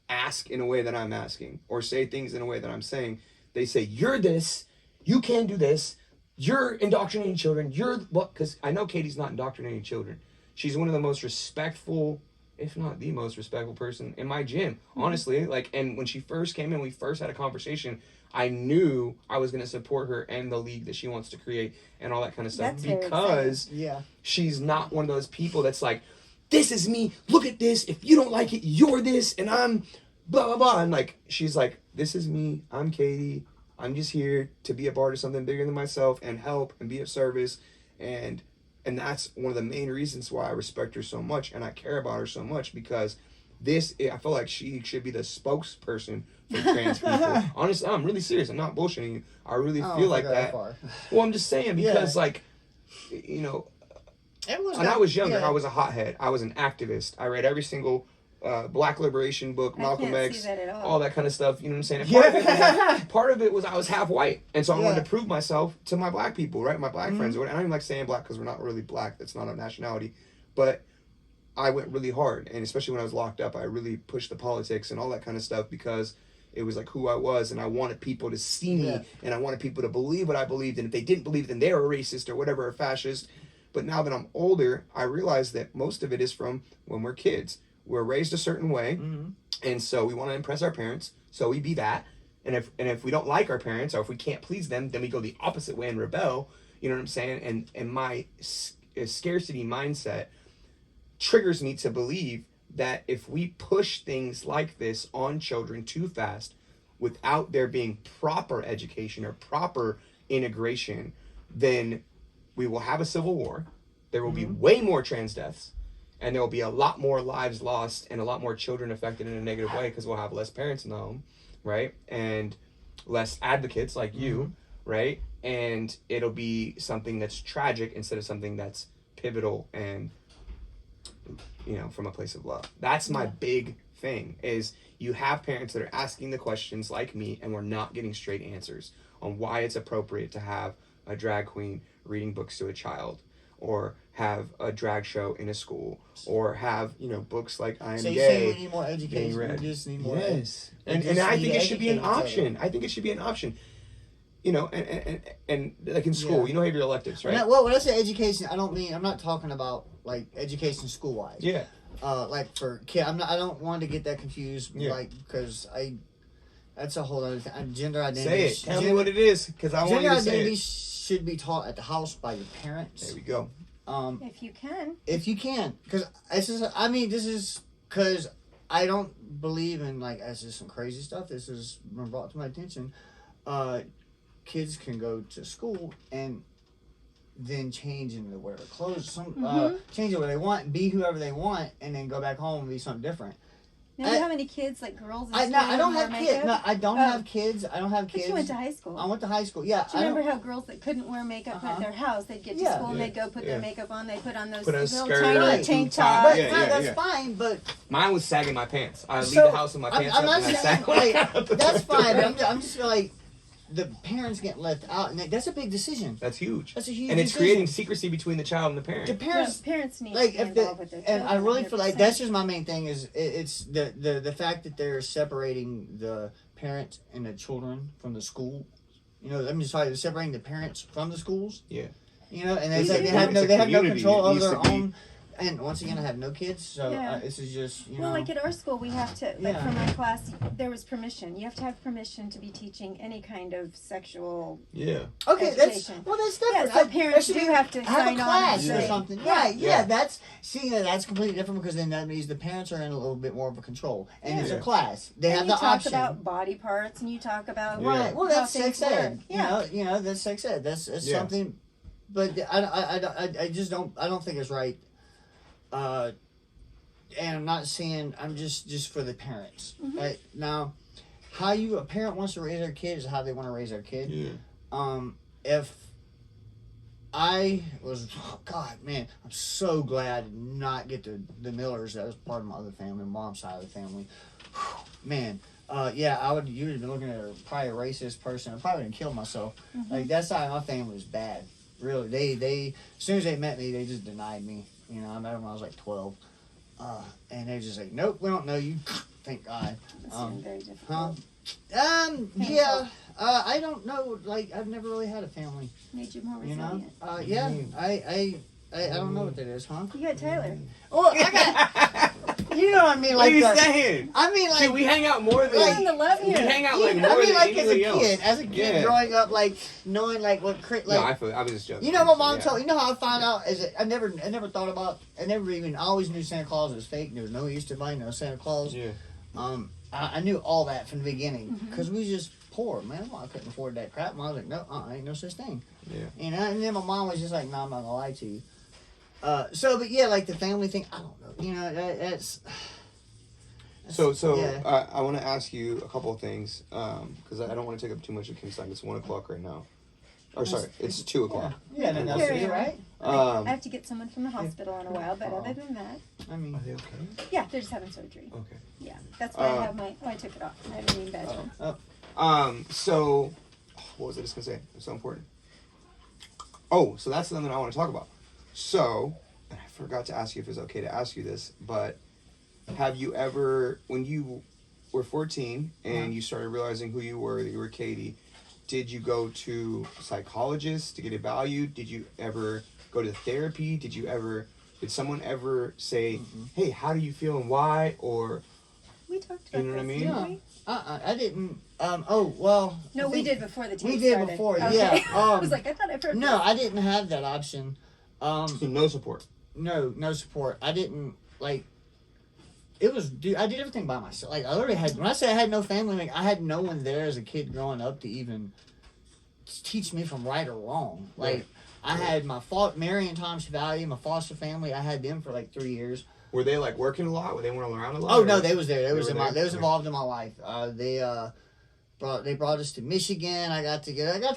ask in a way that I'm asking, or say things in a way that I'm saying, they say, you're this, you can't do this, you're indoctrinating children, you're what? Because I know Katie's not indoctrinating children. She's one of the most respectful, if not the most respectful person in my gym, honestly. Like, and when she first came in, we first had a conversation, I knew I was going to support her and the league that she wants to create and all that kind of stuff. That's because she's not one of those people that's like, this is me, look at this, if you don't like it, you're this, and I'm blah, blah, blah. And like, she's like, this is me, I'm Katie, I'm just here to be a part of something bigger than myself and help and be of service. And that's one of the main reasons why I respect her so much and I care about her so much, because I feel like she should be the spokesperson for trans people. Honestly, I'm really serious. I'm not bullshitting you. I really feel like that. Well, I'm just saying, because like, you know, when I was younger, I was a hothead. I was an activist. I read every single Black liberation book, Malcolm X, all that kind of stuff. You know what I'm saying? Part of it was I was half white, and so I wanted to prove myself to my black people, right? My black friends. I don't even like saying black because we're not really black. That's not a nationality. But I went really hard, and especially when I was locked up, I really pushed the politics and all that kind of stuff, because it was like who I was, and I wanted people to see me, and I wanted people to believe what I believed, and if they didn't believe, then they were a racist or whatever, or fascist. But now that I'm older, I realize that most of it is from when we're kids. We're raised a certain way, and so we want to impress our parents, so we be that. And if we don't like our parents, or if we can't please them, then we go the opposite way and rebel. You know what I'm saying? And my scarcity mindset triggers me to believe that if we push things like this on children too fast, without there being proper education or proper integration, then we will have a civil war. There will be way more trans deaths. And there will be a lot more lives lost and a lot more children affected in a negative way, because we'll have less parents in the home, right? And less advocates like you, right? And it'll be something that's tragic instead of something that's pivotal and, you know, from a place of love. That's my big thing, is you have parents that are asking the questions like me, and we're not getting straight answers on why it's appropriate to have a drag queen reading books to a child, or have a drag show in a school, or have, you know, books like I Am So you Gay say we need more education. We just need more. Yes. We And just I need think to it should be an educate each other. option. I think it should be an option. You know, and like in school, you know, you have your electives, right? Well, when I say education, I'm not talking about like education school wise. Yeah. Like for kid, I don't want to get that confused. Yeah. Like because that's a whole other thing. Gender identity. Say it. Tell me what it is, because I want you to say Gender identity it. should be taught at the house by your parents. There we go. If you can. If you can, because this is because I don't believe in like this is some crazy stuff. This has been brought to my attention. Kids can go to school and then change into whatever clothes, change it where they want, be whoever they want, and then go back home and be something different. Now, do you have any kids, like girls? I don't have kids. No, I don't have kids. I don't have kids. But you went to high school. I went to high school. Yeah. Do you remember how girls that couldn't wear makeup at their house, they'd get to school and they'd go put their makeup on. They put on those little skirt tiny or tank top. tops. That's fine, but Mine was sagging my pants. I would leave the house with my pants I'm up, not and I saying, sag like, that's fine. But I'm just like the parents get left out, and that's a big decision. That's huge. That's a huge and it's decision. creating secrecy between the child and the parent. The parents, parents need like to be involved with their children. and I really feel like 100%. that's just my main thing is it's the fact that they're separating the parents and the children from the school. You know, I'm just sorry, they're separating the parents from the schools. Yeah. You know, and It's they a have no community. control It over needs their to be- own. And once again, I have no kids, so this is just Well, like at our school, we have to, like Yeah. for my class, there was permission. You have to have permission to be teaching any kind of sexual. Yeah. Okay, education. that's Yeah, different. so parents there do should be- have to have sign a on class and or say- something. Yeah. Right? Yeah, that's completely different because then that means the parents are in a little bit more of a control, and it's a Yeah. class. They have And the you talk option. about body parts, and you talk about Right. Well, how that's sex things ed. work. Yeah. You know, that's sex ed. That's Yeah. something. But I just don't. I don't think it's right. And I'm not saying I'm just for the parents. Mm-hmm. Right now, how a parent wants to raise their kid is how they want to raise their kid. Yeah. If I was, oh God, man, I'm so glad I did not get the Millers. That was part of my other family, mom's side of the family. Whew, man, yeah, you would have been looking at probably a racist person. I probably would have killed myself. Mm-hmm. Like that side of my family was bad. Really, they as soon as they met me, they just denied me. You know, I met them when I was like 12, and they just like, nope, we don't know you. Thank God. It's very difficult. Yeah. I don't know. Like, I've never really had a family. Made you more You know. resilient. Yeah. I don't know what that is, huh? You got Tyler. Oh, I got. You know what I mean? What Like are you that. saying? I mean, like. Dude, we hang out more than Like, the love we here. hang out like I more mean, than like anybody as else. a kid growing up, like knowing like what like. No, I was just joking. You know, my mom Yeah. told. You know how I found out is I never thought about. I always knew Santa Claus was fake. There was no Easter Bunny, no Santa Claus. Yeah. I knew all that from the beginning because we was just poor, man. I couldn't afford that crap. And I was like, no, ain't no such thing. Yeah. You know, and then my mom was just like, no, I'm not gonna lie to you. But yeah, like the family thing, I don't know. You know, that's. So yeah. I want to ask you a couple of things because I don't want to take up too much of Kim's time. It's 1 o'clock right now. Or sorry, it's 2 o'clock. Yeah, no, Carry you're on. right. I have to get someone from the hospital in a while, but other than that, I mean, Are they okay? yeah, they're just having surgery. Okay. Yeah, that's why I have I took it off. I have a name badge on. So, what was I just gonna say? It's so important. Oh, so that's something I want to talk about. So, and I forgot to ask you if it's okay to ask you this, but have you ever, when you were 14 and you started realizing who you were, that you were Katie, did you go to a psychologist to get evaluated? Did you ever go to therapy? Did someone ever say, hey, how do you feel and why? Or, We talked about you know what I this, mean? didn't we? I didn't. Oh well. No, I we think- did before the tape We did started. before, Okay. yeah. I was like, I thought I've heard No, I didn't have that option. So no support. No support. I didn't like. It was, dude. I did everything by myself. Like I literally had. When I say I had no family, like I had no one there as a kid growing up to even teach me from right or wrong. Like Right. I had my Mary and Tom Chevalier, my foster fammy. I had them for like 3 years. Were they like working a lot? Were they weren't around a lot? Oh or- no, they was there. They was were in my. there? They was Okay. involved in my life. They brought us to Michigan. I got to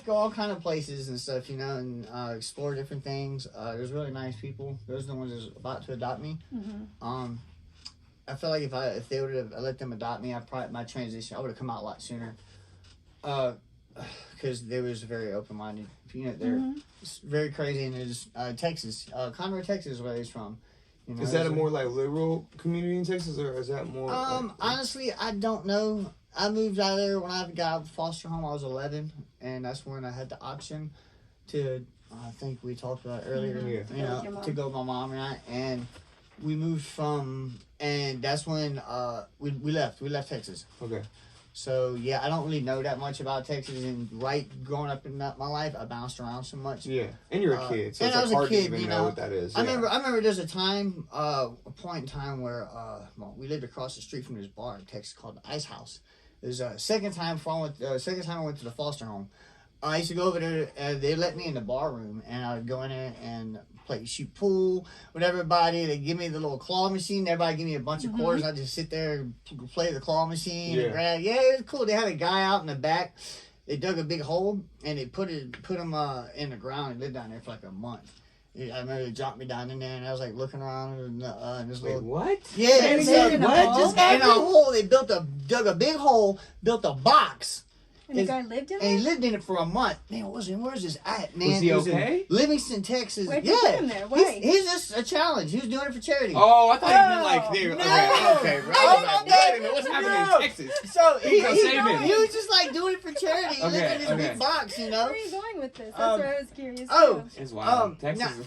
go all kind of places and stuff, you know, and explore different things. There's really nice people. Those are the ones that's about to adopt me. Mm-hmm. I feel like if they would have let them adopt me, my transition I would have come out a lot sooner. because they was very open-minded. You know, they're very crazy, and it's Texas, Conroe, Texas is where he's from. You know, is that a more like liberal community in Texas, or is that more? Honestly, I don't know. I moved out of there when I got out of foster home. I was 11, and that's when I had the option to. I think we talked about it earlier. You know, to go with my mom and I, and we moved and that's when we left. We left Texas. Okay. So yeah, I don't really know that much about Texas, and growing up in my life, I bounced around so much. Yeah, and you're a kid, so and it's I was hard a kid, to even know what that is. I remember there's a point in time where we lived across the street from this bar in Texas called the Ice House. It was second time I went to the foster home. I used to go over there, and they let me in the bar room, and I would go in there and shoot pool with everybody. They give me the little claw machine. Everybody give me a bunch of quarters. I just sit there and play the claw machine. Yeah. And grab. Yeah, it was cool. They had a guy out in the back. They dug a big hole, and they put him in the ground and lived down there for like a month. I remember they dropped me down in there, and I was like looking around and this little. What? Yeah, in a hole. They dug a big hole, built a box. And the guy lived in it? And he lived in it for a month. Man, where's this at, man? Was he okay? Livingston, Texas. Why'd you put him there? Why? He's just a challenge. He was doing it for charity. Oh, I thought you meant like they were. No. Okay. Right. No. Wait a minute, what's happening in Texas? So he was just like doing it for charity. He lived in this big box, you know. Where are you going with this? That's where I was curious. It's wild. Texas.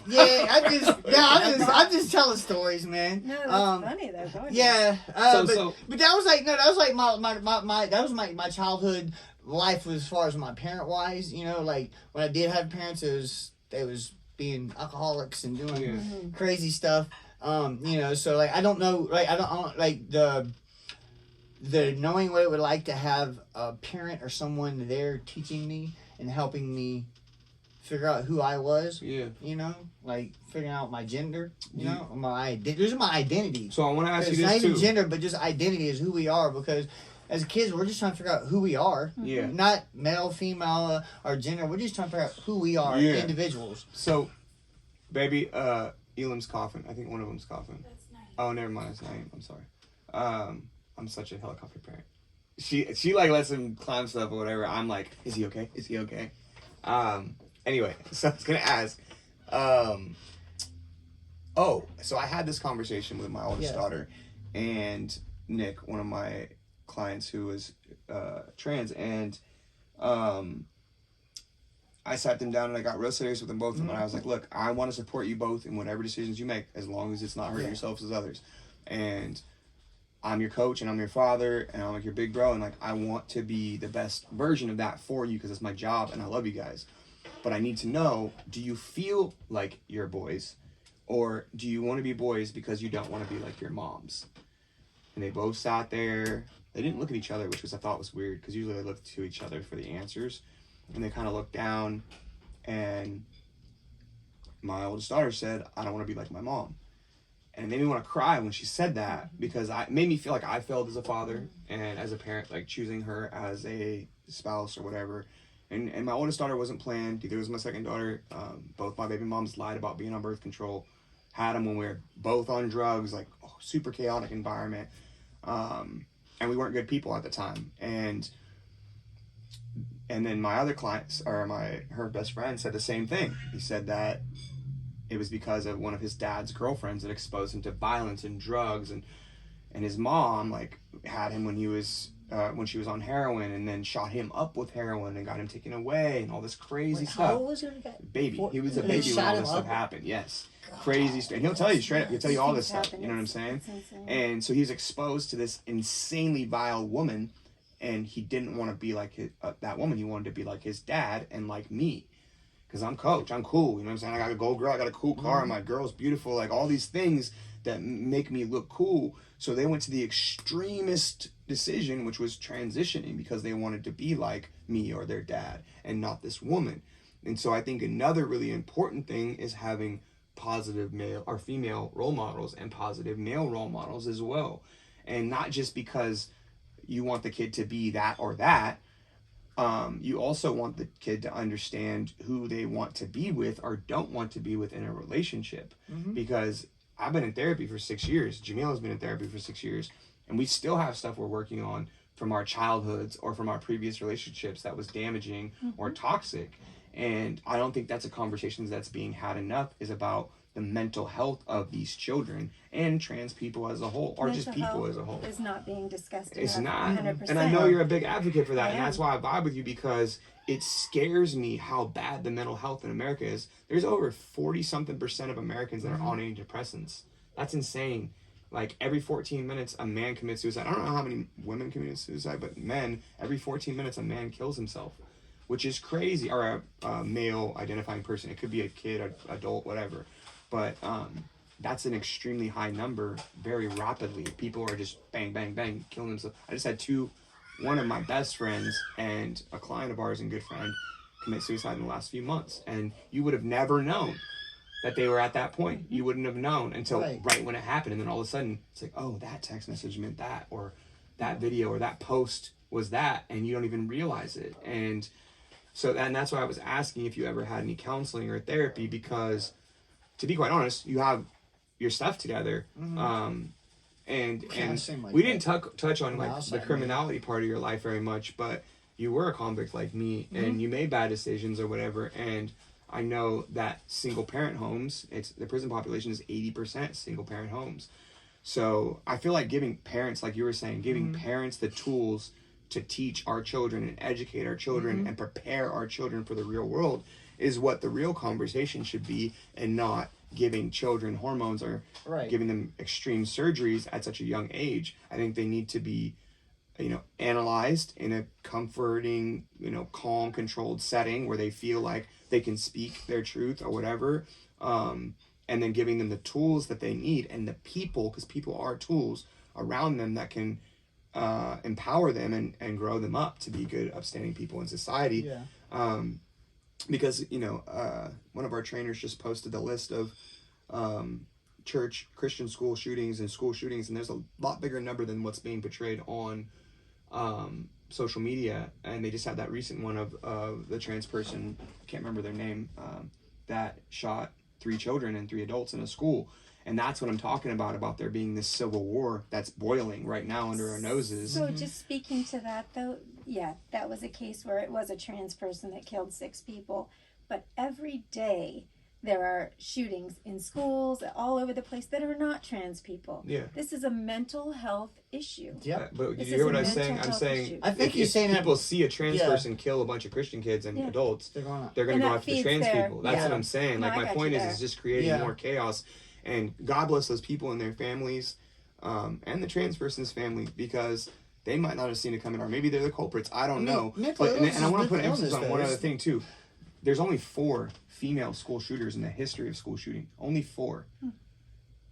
I'm just telling stories, man. No, that's funny though. Yeah. But that was like my childhood life as far as my parent wise, you know, like when I did have parents, they was being alcoholics and doing crazy stuff. You know, so like I don't know, like I don't like the knowing what it would like to have a parent or someone there teaching me and helping me figure out who I was. Yeah. You know, like figuring out my gender. You know, this is my identity. So I want to ask you this too. It's not even too. gender, but just identity is who we are, because as kids, we're just trying to figure out who we are. Yeah. Not male, female, or gender. We're just trying to figure out who we are, individuals. So, baby, Elam's coughing. I think one of them's coughing. That's nice. Oh, never mind. It's not him. I'm sorry. I'm such a helicopter parent. She like lets him climb stuff or whatever. I'm like, is he okay? Is he okay? Anyway, so I was gonna ask. So I had this conversation with my oldest daughter, and Nick, one of my clients who is trans, and I sat them down and I got real serious with them both of them, and I was like, look, I want to support you both in whatever decisions you make, as long as it's not hurting yourselves as others. And I'm your coach and I'm your father and I'm like your big bro, and like I want to be the best version of that for you because it's my job and I love you guys. But I need to know, do you feel like you're boys, or do you want to be boys because you don't want to be like your moms? And they both sat there. They didn't look at each other, which I thought was weird, because usually they look to each other for the answers. And they kind of looked down, and my oldest daughter said, I don't want to be like my mom. And it made me want to cry when she said that, because it made me feel like I failed as a father and as a parent, like choosing her as a spouse or whatever. And my oldest daughter wasn't planned. Neither was my second daughter. Both my baby moms lied about being on birth control. Had them when we were both on drugs, like super chaotic environment. And we weren't good people at the time. And then my other clients, or her best friend, said the same thing. He said that it was because of one of his dad's girlfriends that exposed him to violence and drugs, and his mom like had him when he was when she was on heroin, and then shot him up with heroin and got him taken away and all this crazy stuff. How old was he? Baby. He was a baby when all this stuff happened. Yes. Crazy stuff. And he'll tell you straight up. He'll tell you all this stuff. You know what I'm saying? And so he was exposed to this insanely vile woman, and he didn't want to be like that woman. He wanted to be like his dad and like me. Because I'm coach. I'm cool. You know what I'm saying? I got a gold girl. I got a cool car. And my girl's beautiful. Like all these things that make me look cool. So they went to the extremist decision, which was transitioning, because they wanted to be like me or their dad and not this woman. And so I think another really important thing is having positive male or female role models and positive male role models as well. And not just because you want the kid to be that or that. You also want the kid to understand who they want to be with or don't want to be with in a relationship. Because I've been in therapy for 6 years. Jamil has been in therapy for 6 years. And we still have stuff we're working on from our childhoods or from our previous relationships that was damaging or toxic. And I don't think that's a conversation that's being had enough, is about the mental health of these children and trans people as a whole, or mental just people health as a whole. is not being discussed It's enough, not. 100%. And I know you're a big advocate for that, I and that's am. why I vibe with you, because it scares me how bad the mental health in America is. There's over 40-something% of Americans that are on antidepressants. That's insane. Like, every 14 minutes, a man commits suicide. I don't know how many women commit suicide, but men, every 14 minutes, a man kills himself, which is crazy. Or a male identifying person. It could be a kid, an adult, whatever. But that's an extremely high number very rapidly. People are just bang, bang, bang, killing themselves. I just had one of my best friends and a client of ours and good friend commit suicide in the last few months. And you would have never known that they were at that point. You wouldn't have known until right when it happened. And then all of a sudden, it's like, oh, that text message meant that, or that video or that post was that, and you don't even realize it. And so, and that's why I was asking if you ever had any counseling or therapy, because, to be quite honest, you have your stuff together. And we didn't touch on like the criminality part of your life very much, but you were a convict like me, and you made bad decisions or whatever. And I know that single parent homes, the prison population is 80% single parent homes. So I feel like giving parents, like you were saying, giving parents the tools to teach our children and educate our children and prepare our children for the real world is what the real conversation should be, and not giving children hormones or giving them extreme surgeries at such a young age. I think they need to be, analyzed in a comforting, calm, controlled setting where they feel like they can speak their truth or whatever. And then giving them the tools that they need, and the people, because people are tools around them that can empower them and grow them up to be good, upstanding people in society. Because one of our trainers just posted the list of church Christian school shootings, and there's a lot bigger number than what's being portrayed on social media. And they just had that recent one of the trans person, I can't remember their name, that shot 3 children and 3 adults in a school. And that's what I'm talking about there being this civil war that's boiling right now under our noses. So just speaking to that, though, yeah, that was a case where it was a trans person that killed 6 people. But every day there are shootings in schools all over the place that are not trans people. Yeah. This is a mental health issue. Yeah. But you hear what I'm saying? I'm saying, I think if people see a trans person kill a bunch of Christian kids and adults, they're going to go after the trans people. That's what I'm saying. No, like, my point is just creating more chaos. And God bless those people and their families, and the trans person's family, because they might not have seen it coming, or maybe they're the culprits. I don't know. But and I want to put emphasis on one other thing too. There's only 4 female school shooters in the history of school shooting. Only 4.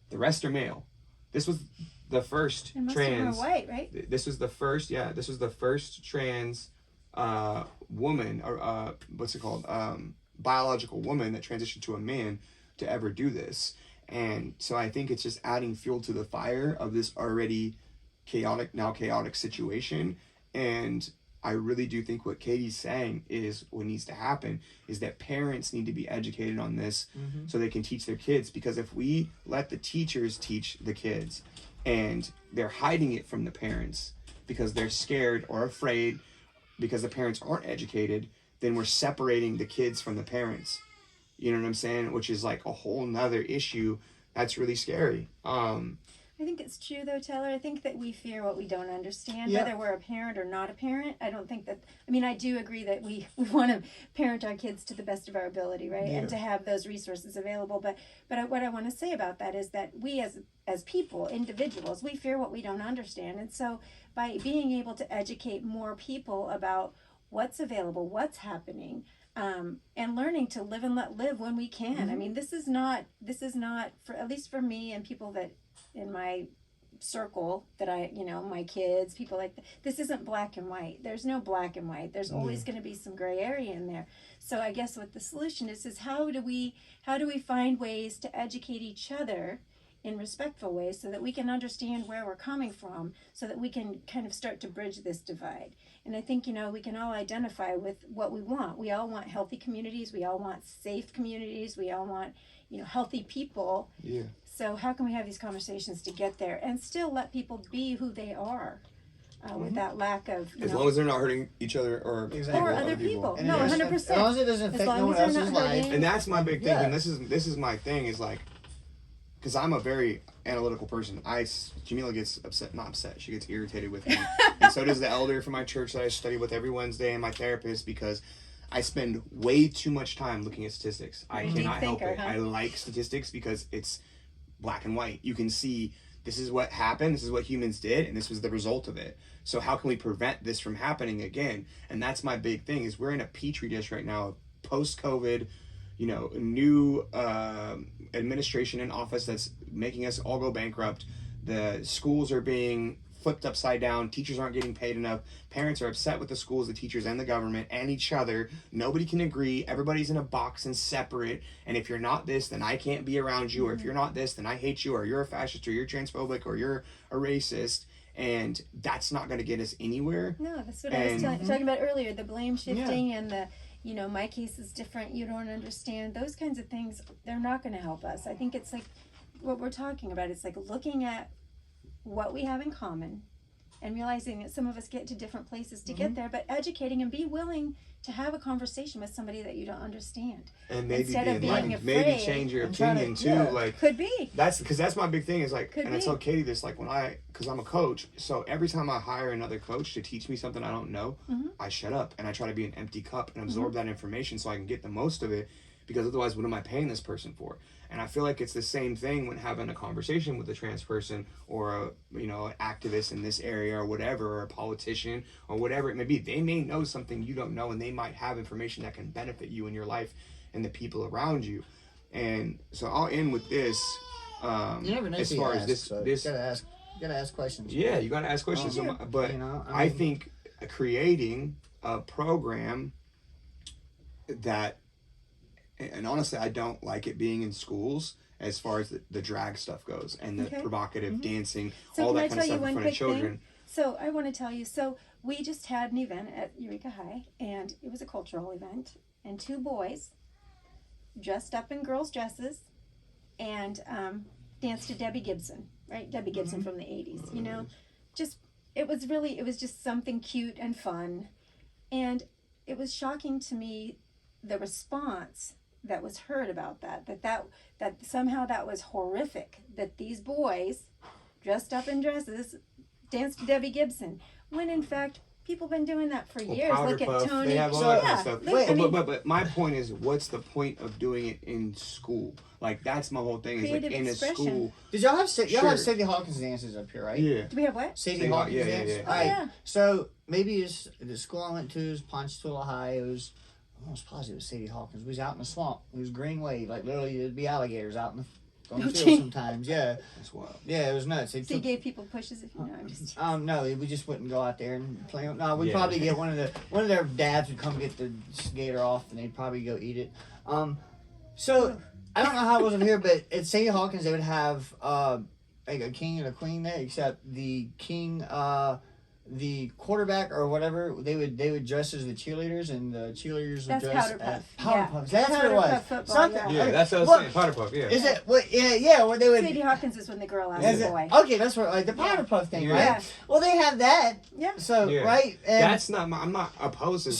The rest are male. This was the first trans. White, right? This was the first. Yeah, this was the first trans woman, or what's it called? Biological woman that transitioned to a man to ever do this. And so I think it's just adding fuel to the fire of this already chaotic situation. And I really do think what Katie's saying is what needs to happen is that parents need to be educated on this so they can teach their kids. Because if we let the teachers teach the kids and they're hiding it from the parents because they're scared or afraid because the parents aren't educated, then we're separating the kids from the parents. You know what I'm saying? Which is like a whole nother issue that's really scary. I think it's true, though, Taylor. I think that we fear what we don't understand, whether we're a parent or not a parent. I don't think that, I do agree that we want to parent our kids to the best of our ability, right? And to have those resources available. But what I want to say about that is that we as people, individuals, we fear what we don't understand. And so by being able to educate more people about what's available, what's happening, and learning to live and let live when we can. This is not for, at least for me and people that in my circle that my kids, people like that, this isn't black and white. There's no black and white. There's always going to be some gray area in there. So I guess what the solution is how do we find ways to educate each other in respectful ways so that we can understand where we're coming from, so that we can kind of start to bridge this divide. And I think, we can all identify with what we want. We all want healthy communities. We all want safe communities. We all want, healthy people. Yeah. So how can we have these conversations to get there and still let people be who they are? with that lack of as long as they're not hurting each other or other people. And No, 100%. As long as it doesn't affect no one else's life. And that's my big thing. And this is my thing is like, because I'm a very analytical person. Jamila gets upset, not upset. She gets irritated with me, and so does the elder from my church that I study with every Wednesday, and my therapist, because I spend way too much time looking at statistics. I cannot help it. Huh? I like statistics because it's black and white. You can see this is what happened, this is what humans did, and this was the result of it. So how can we prevent this from happening again? And that's my big thing is we're in a petri dish right now, post-COVID, new administration in office that's making us all go bankrupt. The schools are being flipped upside down. Teachers aren't getting paid enough. Parents are upset with the schools, the teachers, and the government, and each other. Nobody can agree. Everybody's in a box and separate. And if you're not this, then I can't be around you. Or if you're not this, then I hate you. Or you're a fascist. Or you're transphobic. Or you're a racist. And that's not going to get us anywhere. No, that's what I was talking about earlier. The blame shifting and the, my case is different. You don't understand. Those kinds of things, they're not going to help us. I think it's like what we're talking about. It's like looking at what we have in common and realizing that some of us get to different places to get there, but educating and be willing to have a conversation with somebody that you don't understand. And maybe instead of being afraid, maybe change your opinion too. Like could be. That's my big thing is like, I tell Katie this, like because I'm a coach, so every time I hire another coach to teach me something I don't know, I shut up and I try to be an empty cup and absorb that information so I can get the most of it, because otherwise what am I paying this person for? And I feel like it's the same thing when having a conversation with a trans person or an activist in this area or whatever, or a politician or whatever it may be. They may know something you don't know, and they might have information that can benefit you in your life and the people around you. And so I'll end with this. You never know as far as this, you gotta ask questions. Yeah, you gotta ask questions. But I think creating a program that. And honestly, I don't like it being in schools as far as the drag stuff goes and the provocative dancing, all that kind of stuff in front of children. So I want to tell you, we just had an event at Eureka High, and it was a cultural event, and 2 boys dressed up in girls' dresses and danced to Debbie Gibson, right? Debbie Gibson from the 80s, it was just something cute and fun. And it was shocking to me, the response that was heard about that somehow that was horrific, that these boys dressed up in dresses danced to Debbie Gibson, when in fact people have been doing that for years. Look at Tony. They have all that kind of stuff. But my point is, what's the point of doing it in school? Like that's my whole thing. Is like in a school. Did y'all have Sadie Hawkins dances up here, right? Yeah. Do we have what? Sadie Hawkins dances. Yeah. All right. So maybe the school I went to is Ponchatoula High. It was. I'm almost positive it was Sadie Hawkins. We was out in the swamp. It was green wave. Like literally, there'd be alligators out in the field sometimes. Yeah. That's wild. Yeah, it was nuts. So you gave people pushes? If you know, I'm just. No, we just wouldn't go out there and play. No, we'd probably get one of their dads would come get the gator off, and they'd probably go eat it. So I don't know how it was up here, but at Sadie Hawkins they would have like a king and a queen there, except the king. The quarterback or whatever, they would dress as the cheerleaders, and the cheerleaders would dress as Powder Puffs. That's what it was. Football, something. Yeah, that's what I was saying. Powder Puff. Yeah. Is it? What? Yeah. What they would. Sadie Hawkins is when the girl asked the boy. Okay, that's what like the Powder Puff thing, right? Yeah. Well, they have that. Yeah. So right. And that's not. I'm not opposed to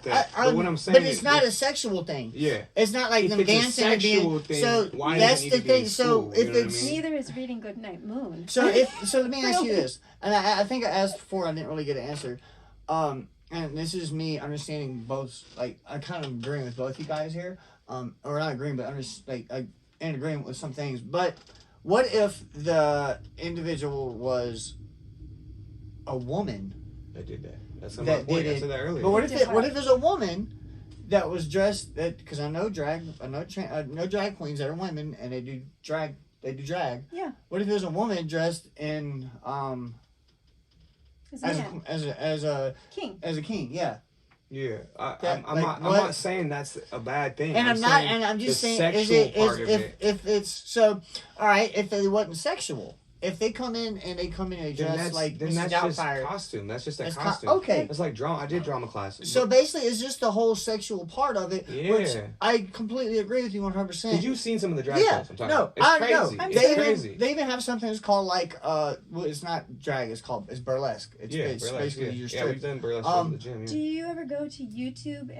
that. But what I'm saying. But it's not a sexual thing. Yeah. It's not like them dancing and being. So that's the thing. So if it's neither is reading Goodnight Moon. So let me ask you this, and I think I asked before, I didn't really get an answer. And this is me understanding both. Like I kind of agreeing with both you guys here, or not agreeing, but in agreement with some things. But what if the individual was a woman that did that? That's my point. I said that earlier. But what if there's a woman that was dressed because I know drag queens that are women and they do drag. Yeah. What if there's a woman dressed in as a king? Yeah. Yeah, I'm not saying that's a bad thing. And I'm just saying, if it's so, all right, if it wasn't sexual, if they come in and they come in and dress like then Mrs. that's just Doubtfire, costume. That's just a that's costume. okay. It's like drama. I did drama class. So basically, it's just the whole sexual part of it, which Yeah. I completely agree with you 100%. Because you've seen some of the drag Yeah, shows I'm talking no, about. It's I crazy. know. It's crazy. They even have something that's called like well, it's not drag. It's burlesque. It's burlesque, basically yeah. your Yeah, strip. we've done burlesque shows at the gym. Do you ever go to YouTube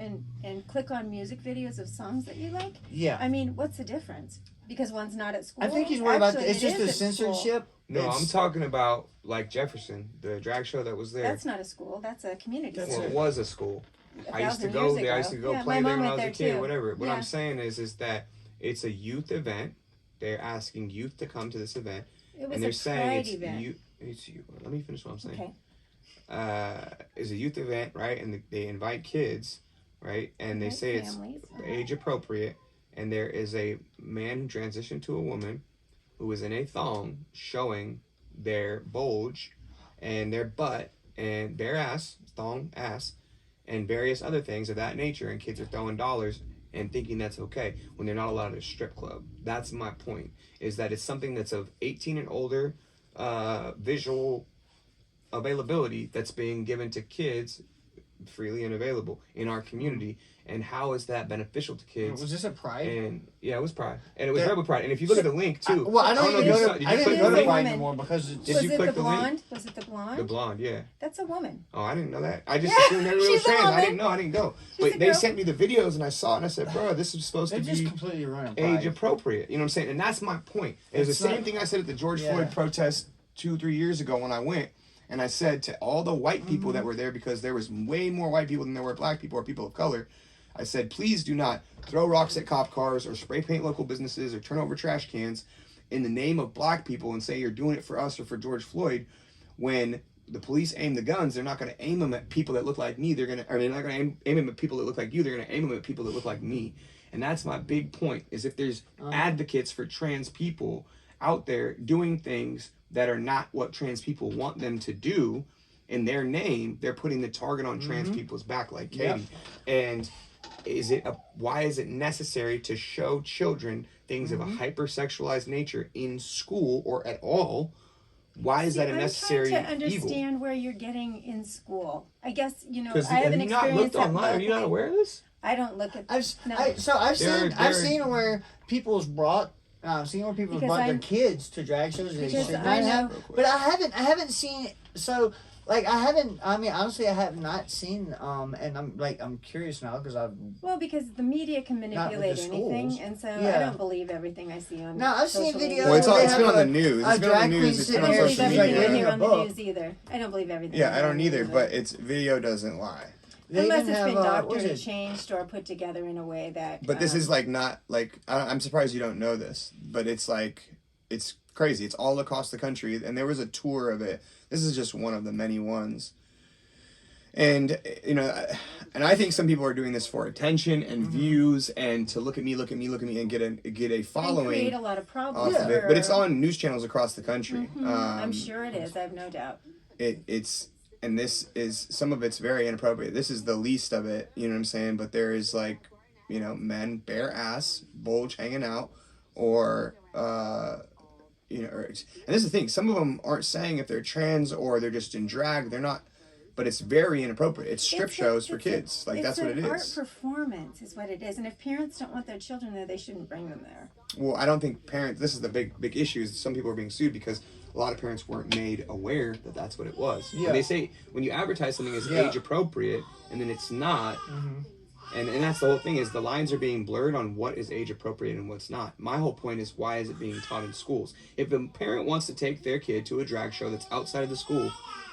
and click on music videos of songs that you like? Yeah. I mean, what's the difference? Because one's not at school. I think he's worried about Actually, it's just it the is at school. censorship. No, I'm talking about like Jefferson, the drag show that was there. That's not a school. That's a community That's Well, center. it was a school. I used to 1,000 go years there. I ago. used to go Yeah, play my there mom when I was went a there kid, too. whatever. What Yeah. I'm saying is that it's a youth event. They're asking youth to come to this event, It was and they're a saying pride it's event. youth. Let me finish what I'm saying. Okay. It's a youth event, right? And they invite kids, right? And they Invite say families. it's age appropriate. And there is a man who transitioned to a woman who is in a thong showing their bulge and their butt and bare ass, thong ass, and various other things of that nature. And kids are throwing dollars and thinking that's okay when they're not allowed at a strip club. That's my point, is that it's something that's of 18 and older visual availability that's being given to kids freely and available in our community. And how is that beneficial to kids? Was this a Pride? And yeah, it was Pride, and it was Rebel Pride. And if you look at the link too, I don't know even if go you to. saw- did you I didn't click go the to link? Pride anymore because it's. Did Was you it click the the link? blonde? Was it the blonde? The blonde, yeah. That's a woman. Oh, I didn't know that. I just Yeah, assumed everyone was she's a trans. I woman. didn't know. I didn't go. She's a But they girl. sent me the videos, and I saw it, and I said, "Bro, this is supposed They to just be completely ruined age Pride. appropriate." You know what I'm saying? And that's my point. It was the It's same not- thing I said at the George Yeah. Floyd protest 2-3 years ago when I went. And I said to all the white people that were there, because there was way more white people than there were black people or people of color, I said, please do not throw rocks at cop cars or spray paint local businesses or turn over trash cans in the name of black people and say you're doing it for us or for George Floyd. When the police aim the guns, they're not going to aim them at people that look like me. They're not going to aim them at people that look like you. They're going to aim them at people that look like me. And that's my big point, is if there's advocates for trans people out there doing things that are not what trans people want them to do, in their name, they're putting the target on trans people's back, like Katie. And why is it necessary to show children things of a hypersexualized nature in school or at all? Why is that a necessary I'm trying to evil? understand where you're getting in school. I guess, I Because have have an you not experience looked online? Are you not aware of this? I don't look at. I've They're- seen where people's brought. I've seen where people Because brought their I'm- kids to drag shows they Because should I not know- have. But I haven't seen. So like I mean honestly I have not seen. And I'm curious now because I've. Well, because the media can Not with manipulate the anything, schools. and so I Yeah. don't believe everything I see on. No, I've seen social videos media. Well, it's where they been on have the a- news. a It's been on the drag news. queen It's sitting been I on don't there believe social she's everything like I media. reading hear a on the book. news either. I don't believe everything. Yeah, I hear on don't the either, news but it's video doesn't lie. They Unless even it's have been what doctored was and it? changed or put together in a way that. But this is like not like I'm surprised you don't know this, but it's like it's crazy. It's all across the country, and there was a tour of it. This is just one of the many ones. And and I think some people are doing this for attention and views and to look at me, and get a following. And create a lot of problems. Off of it. But it's on news channels across the country. I'm sure it is. I have no doubt. It's and this is some of it's very inappropriate. This is the least of it, you know what I'm saying? But there is like, men bare ass, bulge hanging out, or and this is the thing. Some of them aren't saying if they're trans or they're just in drag. They're not, but it's very inappropriate. It's strip shows for kids. Like that's what it It's an art is. performance, is what it is. And if parents don't want their children there, they shouldn't bring them there. Well, I don't think parents. This is the big issue. Is some people are being sued because a lot of parents weren't made aware that that's what it was. Yeah. And they say when you advertise something as age appropriate and then it's not, and that's the whole thing, is the lines are being blurred on what is age appropriate and what's not. My whole point is, why is it being taught in schools? If a parent wants to take their kid to a drag show that's outside of the school,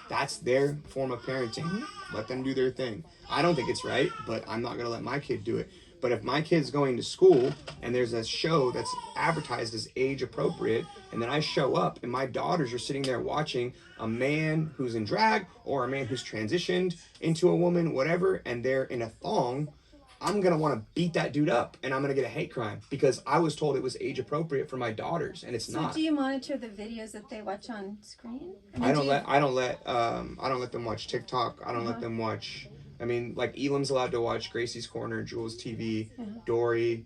that's their form of parenting. Let them do their thing. I don't think it's right, but I'm not going to let my kid do it. But if my kid's going to school and there's a show that's advertised as age appropriate, and then I show up and my daughters are sitting there watching a man who's in drag or a man who's transitioned into a woman, whatever, and they're in a thong, I'm going to want to beat that dude up and I'm going to get a hate crime because I was told it was age appropriate for my daughters, and it's So not. do you monitor the videos that they watch on screen? I don't let them watch TikTok. I don't let them watch. I mean, like Elam's allowed to watch Gracie's Corner, Jules TV, Dory,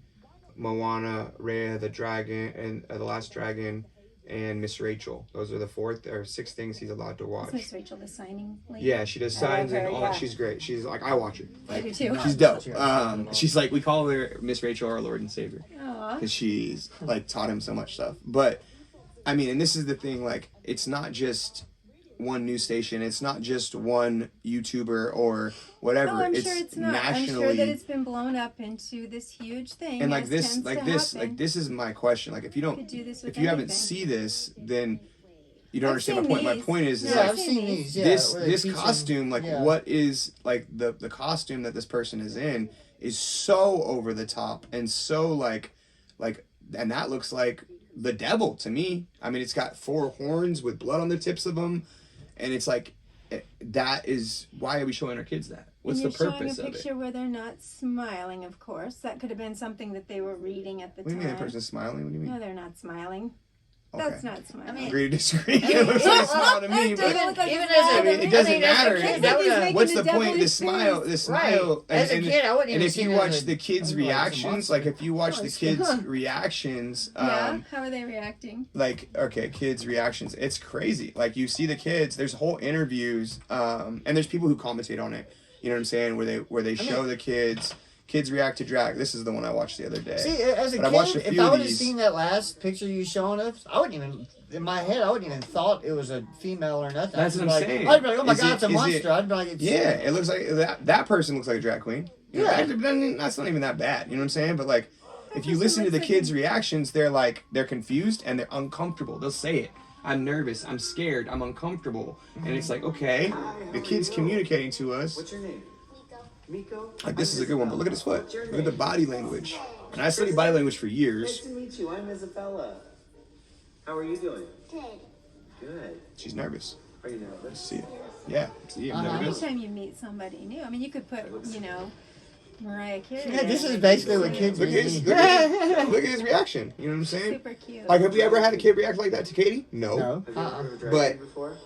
Moana, Raya the Dragon, and The Last Dragon, and Miss Rachel. Those are the 4th or 6th things he's allowed to watch. Is Miss Rachel the signing lady? Yeah, she does signs and all that. Yeah. She's great. She's like, I watch her. I do too. She's dope. She's like, we call her Miss Rachel, our Lord and Savior, because she's like taught him so much stuff. But I mean, and this is the thing, like, it's not just one news station, it's not just one YouTuber or whatever. No, I'm it's sure it's not. nationally. I'm sure that it's been blown up into this huge thing. And like as this, tends like to this, happen. like this is my question. Like, if you don't, Could do this with if you haven't anything. see this, then you don't I've understand my seen point. My these. point is Yeah, like, I've seen these. Yeah, this where they this teach costume, like what is like the costume that this person is in is so over the top and so like and that looks like the devil to me. I mean, it's got 4 horns with blood on the tips of them, and it's like that is why are we showing our kids that? What's the purpose of it? You're showing a picture where they're not smiling, of course. That could have been something that they were reading at the What do time. you mean the person's smiling? What do you mean? No, they're not smiling. Okay. That's not smiling. Agree to disagree. It looks like a smile to me, but even as a, it doesn't matter. What's the point? The smile, Right. As a kid, I wouldn't even and if see you it as watch a- the kids' I don't know, it's a reactions, monster. like if you watch the it's kids' good. reactions, Yeah, how are they reacting? like okay, kids' reactions, it's crazy. Like you see the kids. There's whole interviews, and there's people who commentate on it. You know what I'm saying? Where they show the kids react to drag. This is the one I watched the other day. See, as a But I watched a kid, if few I of would have these. seen that last picture you showing us, I wouldn't even, in my head, I wouldn't even thought it was a female or nothing. That's what I'm like, saying. I'd be like, oh my Is god, it- it's a is monster. it- I'd be like, it's, Yeah, it looks like that person looks like a drag queen. You know, Yeah. that's not even that bad. You know what I'm saying? But like, if you person listen to the looks like kids' reactions, they're confused and they're uncomfortable. They'll say it. I'm nervous. I'm scared. I'm uncomfortable. And it's like, okay, the kid's communicating to us. What's your name? Miko? Like this is a good one, but look at his foot. Look at the body language. And I studied body language for Nice years. to meet you. I'm Isabella. How are you doing? Good. Good. She's nervous. Are you nervous? See it? Yeah. See, I'm nervous. Anytime you meet somebody new, I mean, you could put, Mariah Carey. Yeah, this there. is basically what kids Look at his, mean. look at his reaction. You know what I'm saying? Super cute. Like, have we ever had a kid react like that to Katie? No. No. Have you ever heard of a drag But- queen before?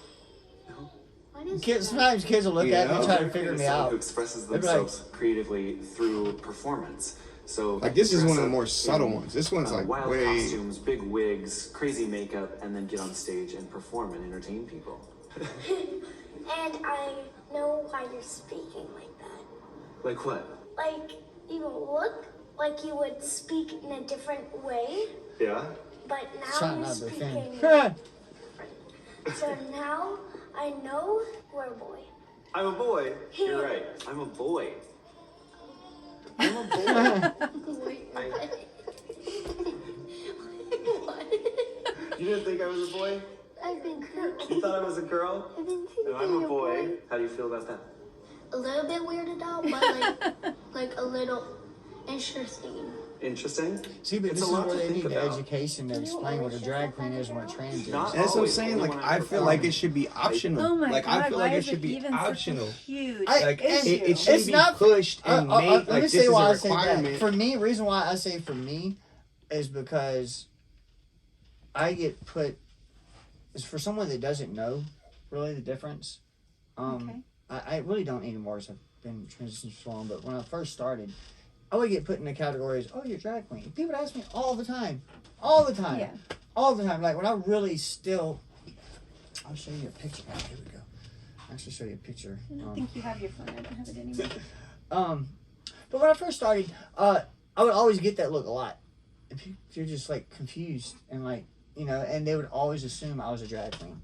Kids, sometimes kids will look at me and try to figure me Someone out. who expresses They'd be like- themselves creatively through performance. So Like this is dress one of the up more subtle in, ones. This one's like wild way. costumes, big wigs, crazy makeup, and then get on stage and perform and entertain people. And I know why you're speaking like that. Like what? Like, you look like you would speak in a different way, Yeah. but now Try you're not to speaking. offend. So now I know we're a boy. I'm a boy. You're right. I'm a boy. I'm a boy. You didn't think I was a boy? I've been You thought I was a girl? I've been No, I'm a boy. How do you feel about that? a little bit weirded out, but like a little interesting. Interesting. See, but It's this a is lot where to they think need the about. education to explain what a drag queen is and what trans is. Not- And that's what I'm always, saying. only Like when I I feel like it should be optional. Oh my like God, I feel why like it is should be even optional. Such a huge Like It's- it shouldn't it's be not- pushed and made. let Like me this say is why a I say that. requirement. For me, reason why I say for me is because I get put is for someone that doesn't know really the difference. Okay. I really don't anymore as I've been transitioning so long. But when I first started, I would get put in the categories. Oh, you're a drag queen. People would ask me all the time, all the time, Yeah. all the time. Like when I really still, I'll show you a picture. Oh, here we go. I'll actually show you a picture. I don't think you have your phone. I don't have it anymore. But when I first started, I would always get that look a lot. And you're just like confused and like, and they would always assume I was a drag queen.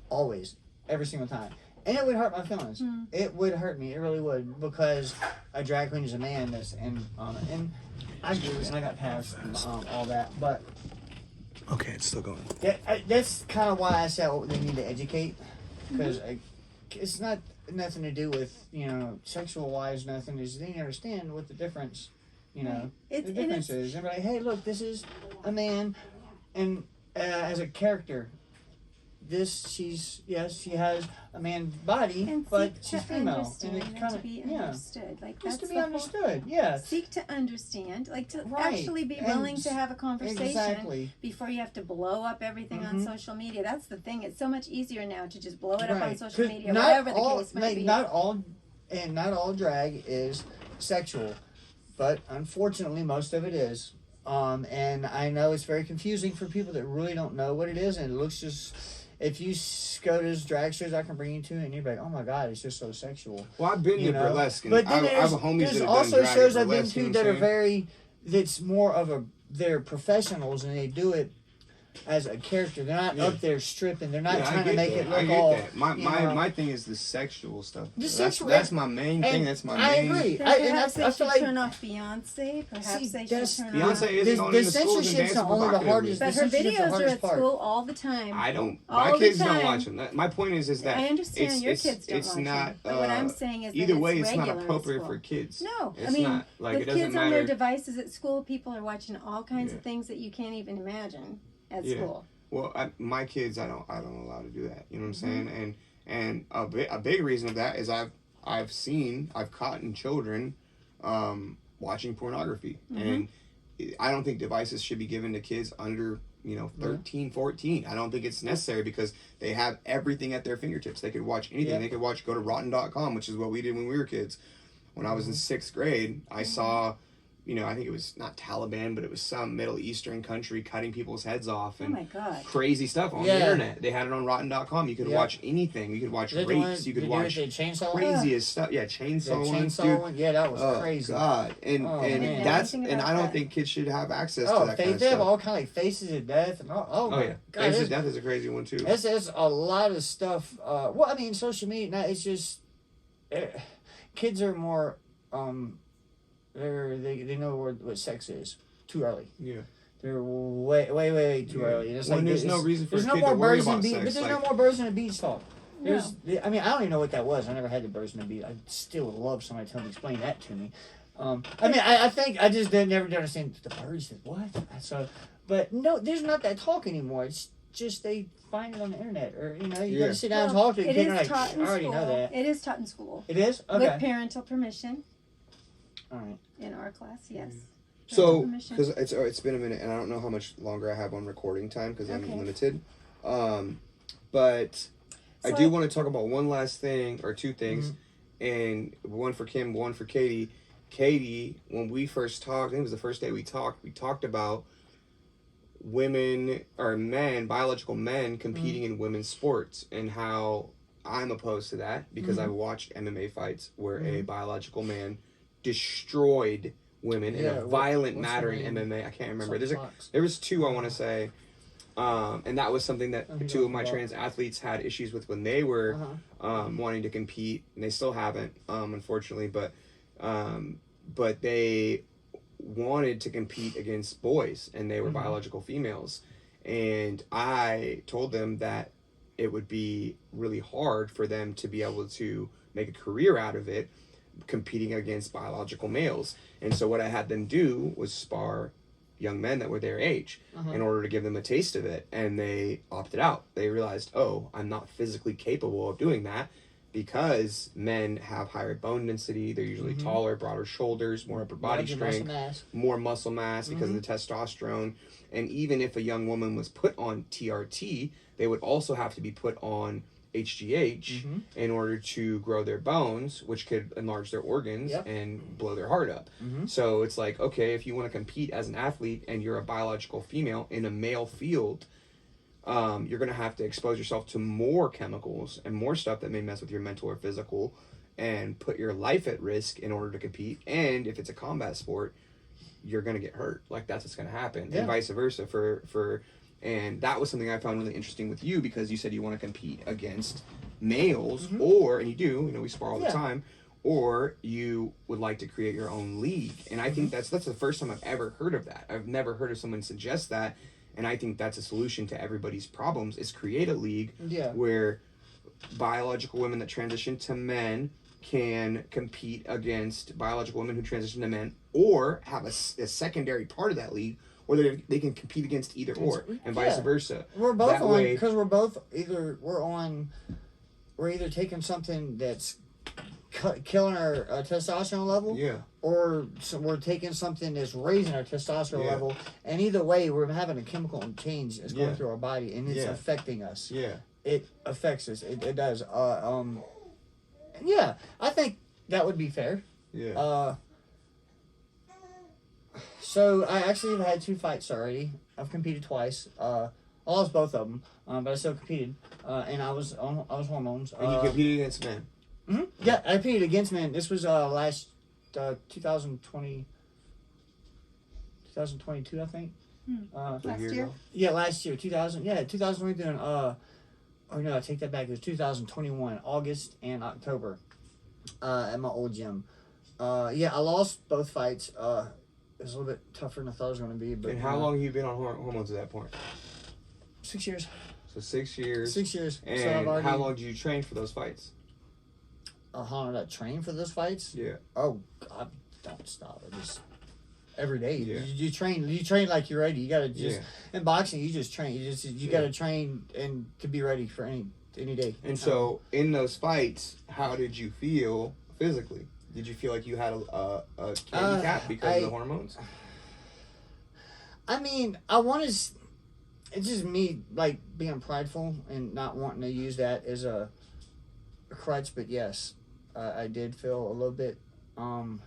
Always. Every single time. And it would hurt my feelings. It would hurt me. It really would. Because a drag queen is a man and I do, and I got past all that. But Okay, it's still going. that's kind of why I said they need to educate. Because it's not nothing to do with, sexual wise, nothing. Is they need to understand what the difference, It's- the and difference is. They're like, hey, look, this is a man, and as a character, she has a man's body, And but seek she's to female, understand and it and kind to of be understood. Like just that's to be the whole- understood. Yeah, Seek to understand, like to Right. actually be And willing to have a conversation exactly. before you have to blow up everything on social media. That's the thing. It's so much easier now to just blow it up on Right. social 'Cause media, not whatever the all- case might like, be. Not all drag is sexual, but unfortunately, most of it is. And I know it's very confusing for people that really don't know what it is, and it looks just. If you go to drag shows, I can bring you to it, and you're like, "Oh my god, it's just so sexual." Well, I've been to burlesque, and but I then have a homies there's that have also done drag shows and I've been burlesque, you to know that what are I'm saying? very. That's more of a. They're professionals, and they do it as a character. They're not up there stripping. They're not trying to make it look all. That. My thing is the sexual stuff. That's my main thing. That's my main. I agree. Perhaps I they feel should like turn off Beyonce. Perhaps they should turn Beyonce off. isn't going into schools and censorship's dancing not only the provocatively. hardest. But The her censorship's the videos are hardest at part. school all the time. I don't. All My the kids don't time. watch them. My point is that I understand your kids don't it's watch not. them. But what I'm saying is that either way, it's it's not regular at appropriate school. for kids. No, It's I mean, not. Like, with it doesn't kids on their matter. devices at school, people are watching all kinds of things that you can't even imagine at school. Well, my kids, I don't allow to do that. You know what I'm Mm-hmm. saying? And a big reason of that is I've caught in children watching pornography, Mm-hmm. and I don't think devices should be given to kids under 13, 14. I don't think it's necessary because they have everything at their fingertips. They could watch anything. Yeah. They could go to rotten.com, which is what we did when we were kids. When I was in 6th grade, I saw, I think it was not Taliban, but it was some Middle Eastern country cutting people's heads off and Oh my God. crazy stuff on the internet. They had it on rotten.com. You could watch anything. You could watch rapes. You could watch chainsaw. craziest stuff. Yeah, chainsaw ones, dude. Yeah, that was Oh crazy. God, and didn't know that's anything and about I don't that. think kids should have access to Oh, that kind of they have stuff. all kind of faces of death and Oh yeah, God, Faces there's- of Death is a crazy one too. It's a lot of stuff. Well, I mean, social media now it's just kids are more they know what sex is too early. Yeah. They're way too early. And it's Well, like there's no reason for there's a no kid more to worry birds and about bees, sex. but there's Like, no more birds and bees talk. No. I mean, I don't even know what that was. I never had the birds and the bees. I still would love somebody to tell me, explain that to me. I mean, I think I just never understand the birds. What? So, but no, there's not that talk anymore. It's just they find it on the internet, or you got to sit down and talk to a It kid. is And like, taught in I already school. know that. It is taught in school. It is okay. With parental permission All right. in our class, yes. So, Parental permission. because it's been a minute, and I don't know how much longer I have on recording time because I'm Okay. limited. But I So do want to talk about one last thing or two things, Mm-hmm. and one for Kim, one for Katie. Katie, when we first talked, I think it was the first day we talked about women or men, biological men competing in women's sports, and how I'm opposed to that because I watched MMA fights where a biological man destroyed women in a violent what's manner the in name? MMA. I can't remember. Like There's Fox. there was two I want to say, and that was something that I think two of I my forgot. trans athletes had issues with when they were Uh-huh. wanting to compete, and they still haven't, unfortunately. But they wanted to compete against boys, and they were biological females, and I told them that it would be really hard for them to be able to make a career out of it competing against biological males. And so what I had them do was spar young men that were their age in order to give them a taste of it, and they opted out. They realized, oh, I'm not physically capable of doing that because men have higher bone density. They're usually taller, broader shoulders, more upper body Larger muscle strength, mass. more muscle mass because of the testosterone. And even if a young woman was put on TRT, they would also have to be put on HGH in order to grow their bones, which could enlarge their organs and blow their heart up. So it's like, okay, if you want to compete as an athlete and you're a biological female in a male field, you're going to have to expose yourself to more chemicals and more stuff that may mess with your mental or physical and put your life at risk in order to compete. And if it's a combat sport, you're going to get hurt. Like, that's what's going to happen. Yeah. And vice versa and that was something I found really interesting with you, because you said you want to compete against males, or, and you do, we spar all the time, or you would like to create your own league. And I think that's the first time I've ever heard of that. I've never heard of someone suggest that. And I think that's a solution to everybody's problems, is create a league where biological women that transition to men can compete against biological women who transition to men, or have a secondary part of that league where they can compete against either or, and vice versa. We're both That on way- because we're either taking something that's killing our testosterone level, or we're taking something that's raising our testosterone level, and either way we're having a chemical change that's going through our body, and it's affecting us. It affects us. It does. I think that would be fair. So So I actually have had 2 fights already. I've competed twice. I lost both of them, but I still competed. And I was hormones. And you competed against men. Mm-hmm. Yeah, I competed against men. This was last 2022, I think. Last year. Yeah, last year, 2022. And, oh no, I take that back. It was 2021, August and October, at my old gym. Yeah, I lost both fights. It was a little bit tougher than I thought it was going to be. But And how long have you been on hormones at that point? 6 years. So 6 years. 6 years. And So I've already, how long did you train for those fights? how long did I train for those fights? Yeah. Oh, I don't stop. I just every day. Yeah. You train like you're ready. You gotta just Yeah. in boxing. You just train. You gotta train and to be ready for any day. And so in those fights, how did you feel physically? Did you feel like you had a handicap because of the hormones? I mean, I want to. It's just me like being prideful and not wanting to use that as a crutch. But yes, I did feel a little bit. And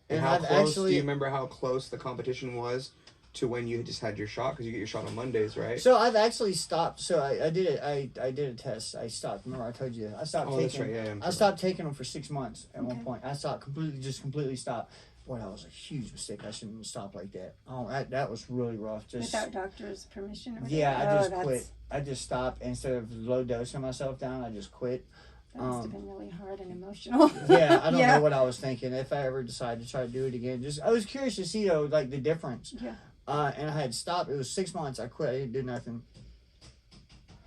And how I've close? actually. Do you remember how close the competition was to when you just had your shot? Because you get your shot on Mondays, right? So I've actually stopped. So I did it. I did a test. I stopped. Remember I told you I stopped Oh, taking. that's right. Yeah, I stopped taking them for 6 months at one Okay. point. I stopped completely stopped. Boy, that was a huge mistake. I shouldn't have stopped like that. Oh, that was really rough. Just Without doctor's permission or whatever? yeah, I just that's- quit. I just stopped instead of low dosing myself down. I just quit. That must have been really hard and emotional. Yeah, I don't Yeah. know what I was thinking. If I ever decided to try to do it again, I was curious to see though, like the difference. Yeah. And I had stopped. It was 6 months. I quit. I didn't do nothing.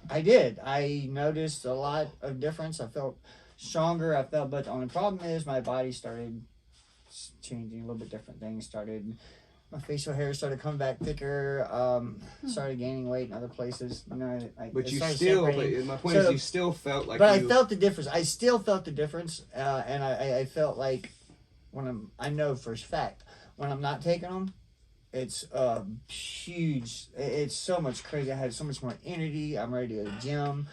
I did. I noticed a lot of difference. I felt stronger. But the only problem is my body started changing. A little bit different things started. My facial hair started coming back thicker. Started gaining weight in other places. You know, But it you started still, separating. my point So- is, you still felt like But you. I felt the difference. I still felt the difference, and I felt like I know for a fact when I'm not taking them, it's huge. It's so much crazy. I had so much more energy. I'm ready to go to the gym.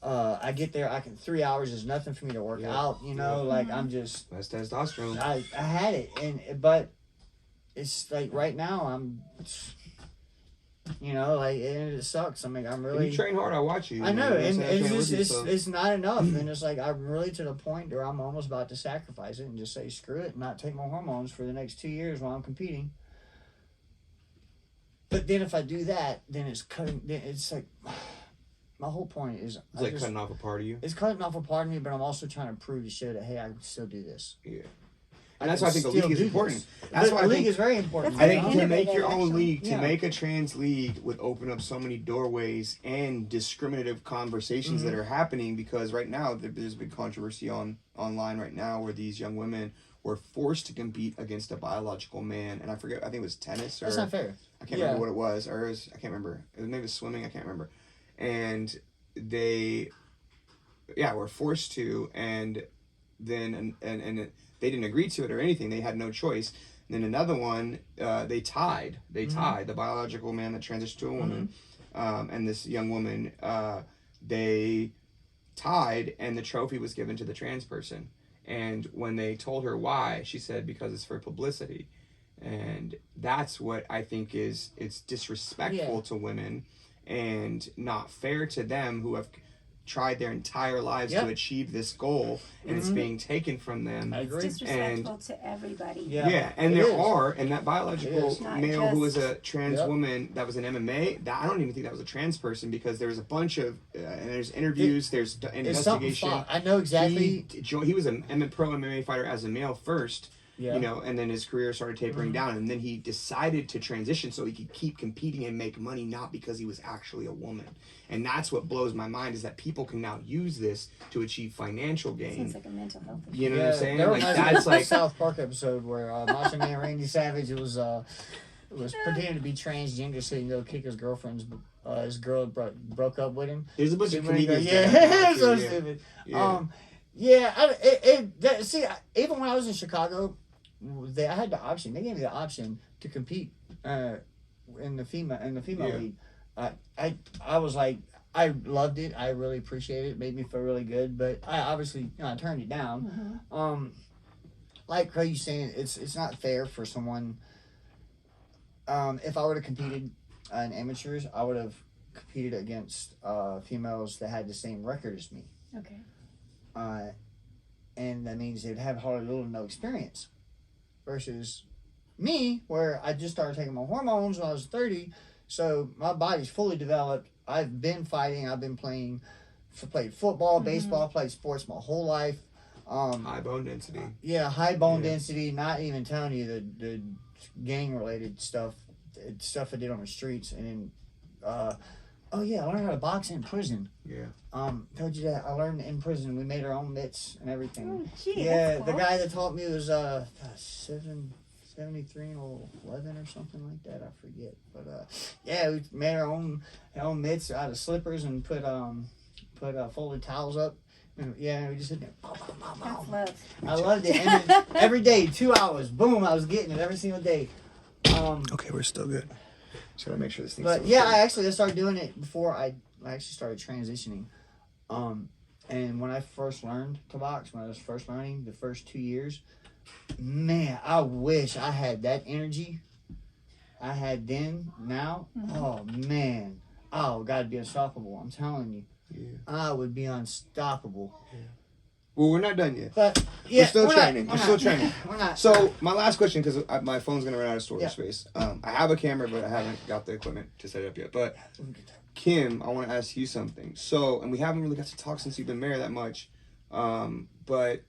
I get there. 3 hours is nothing for me to work Yeah. out. You know, like I'm just. That's testosterone. I had it, but it's like right now I'm. You know, like it sucks. I mean, I'm And really. you train hard. I watch you. I know, man. and I train it's with just you, so- it's not enough, and it's like I'm really to the point where I'm almost about to sacrifice it and just say screw it, and not take my hormones for the next 2 years while I'm competing. But then if I do that, then it's cutting. Then it's like my whole point is It's like cutting off a part of you. It's cutting off a part of me, but I'm also trying to prove to show that hey, I can still do this. Yeah. And that's why I think the still league is do important. this. That's But why the I league think is very important. That's I you think know? to Innovative, make your own actually. league, to Yeah. make a trans league would open up so many doorways and discriminative conversations that are happening because right now there's a big controversy online right now where these young women were forced to compete against a biological man, and I forget, I think it was tennis or That's not fair. I can't remember what it was, or it was, I can't remember. It was maybe swimming, I can't remember. And they were forced to, and then and they didn't agree to it or anything. They had no choice. And then another one, they tied. They tied the biological man that transitioned to a woman, and this young woman. They tied, and the trophy was given to the trans person. And when they told her why, she said because it's for publicity. And that's what I think it's disrespectful to women and not fair to them who have tried their entire lives to achieve this goal, and it's being taken from them. I agree. It's disrespectful to everybody. Yeah. And It there is. are, and that biological It is. Not male who was just- a trans woman that was an MMA, that I don't even think that was a trans person because there was a bunch of, and there's interviews, there's It's something investigation. fought. I know exactly. He was a pro MMA fighter as a male first. Yeah. You know, and then his career started tapering down, and then he decided to transition so he could keep competing and make money, not because he was actually a woman. And that's what blows my mind is that people can now use this to achieve financial gain. Sounds like a mental health issue. You know what I'm saying? There Like was that's a like South Park episode where Macho Man Randy Savage was pretending to be transgender so he can go kick his girlfriend's. His girl broke up with him. there's a bunch So of when he comedians. goes, that have that it's so too, yeah. stupid. Yeah. Even when I was in Chicago, I had the option. They gave me the option to compete in the female league. I was like, I loved it. I really appreciated it. It made me feel really good. But I obviously, I turned it down. Like how you saying, it's not fair for someone if I would have competed in amateurs, I would have competed against females that had the same record as me. Okay. And that means they'd have hardly little to no experience. Versus me, where I just started taking my hormones when I was 30, so my body's fully developed. I've been fighting. I've been played football, baseball, played sports my whole life. High bone density. Yeah, high bone density. Not even telling you the gang related stuff I did on the streets, and then I learned how to box in prison. Yeah. Told you that I learned in prison. We made our own mitts and everything. Oh, gee, Yeah, that's the cool. guy that taught me was 73 and 11 or something like that. I forget, but we made our own mitts out of slippers and put folded towels up. And, we just sit there. That's love. I loved it. And then every day, 2 hours, boom, I was getting it every single day. Okay, we're still good. Just gotta make sure this thing's. But yeah, I started doing it before I actually started transitioning. And when I first learned to box, when I was first learning, the first 2 years, man, I wish I had that energy I had then, now. Oh, man. Oh, God, be unstoppable. I'm telling you. Yeah. I would be unstoppable. Yeah. Well, we're not done yet. But, yeah. We're still training. We're still not. training. We're not. So, my last question, because my phone's going to run out of storage space. I have a camera, but I haven't got the equipment to set it up yet. But, Kim, I want to ask you something. So, and we haven't really got to talk since you've been married that much. But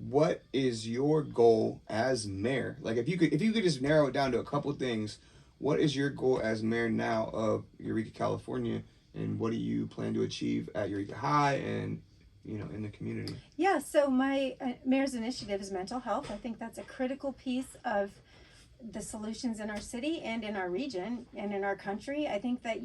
what is your goal as mayor? Like, if you could just narrow it down to a couple things, what is your goal as mayor now of Eureka, California, and what do you plan to achieve at Eureka High and in the community? Yeah, so my mayor's initiative is mental health. I think that's a critical piece of the solutions in our city and in our region and in our country. I think that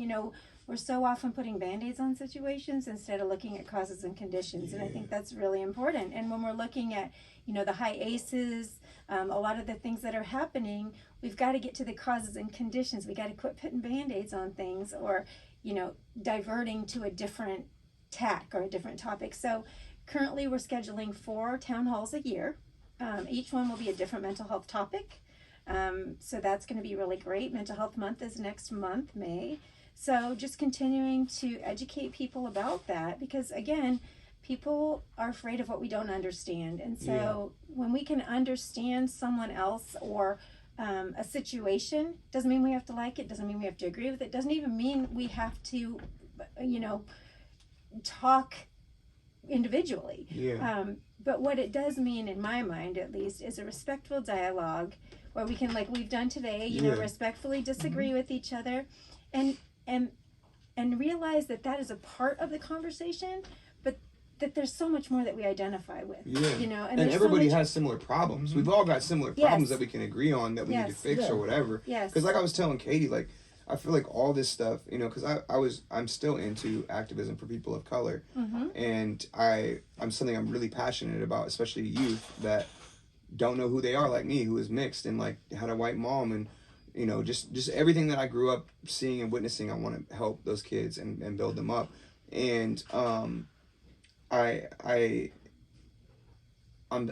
we're so often putting band-aids on situations instead of looking at causes and conditions. And I think that's really important. And when we're looking at, the high ACEs, a lot of the things that are happening, we've got to get to the causes and conditions. We got to quit putting band-aids on things or, diverting to a different tack or a different topic. So currently we're scheduling 4 town halls a year. Each one will be a different mental health topic. So that's going to be really great. Mental Health Month is next month, May. So just continuing to educate people about that, because again, people are afraid of what we don't understand. And so when we can understand someone else or a situation, doesn't mean we have to like it, doesn't mean we have to agree with it, doesn't even mean we have to, talk individually. But what it does mean, in my mind at least, is a respectful dialogue where we can, like we've done today, respectfully disagree with each other and realize that is a part of the conversation, but that there's so much more that we identify with. And everybody has similar problems. We've all got similar problems that we can agree on that we need to fix or whatever. Yes. Because like I was telling Katie, like I feel like all this stuff, because I'm still into activism for people of color, and I'm something I'm really passionate about, especially youth that don't know who they are, like me, who is mixed and like had a white mom, and just everything that I grew up seeing and witnessing. I want to help those kids and build them up, and I'm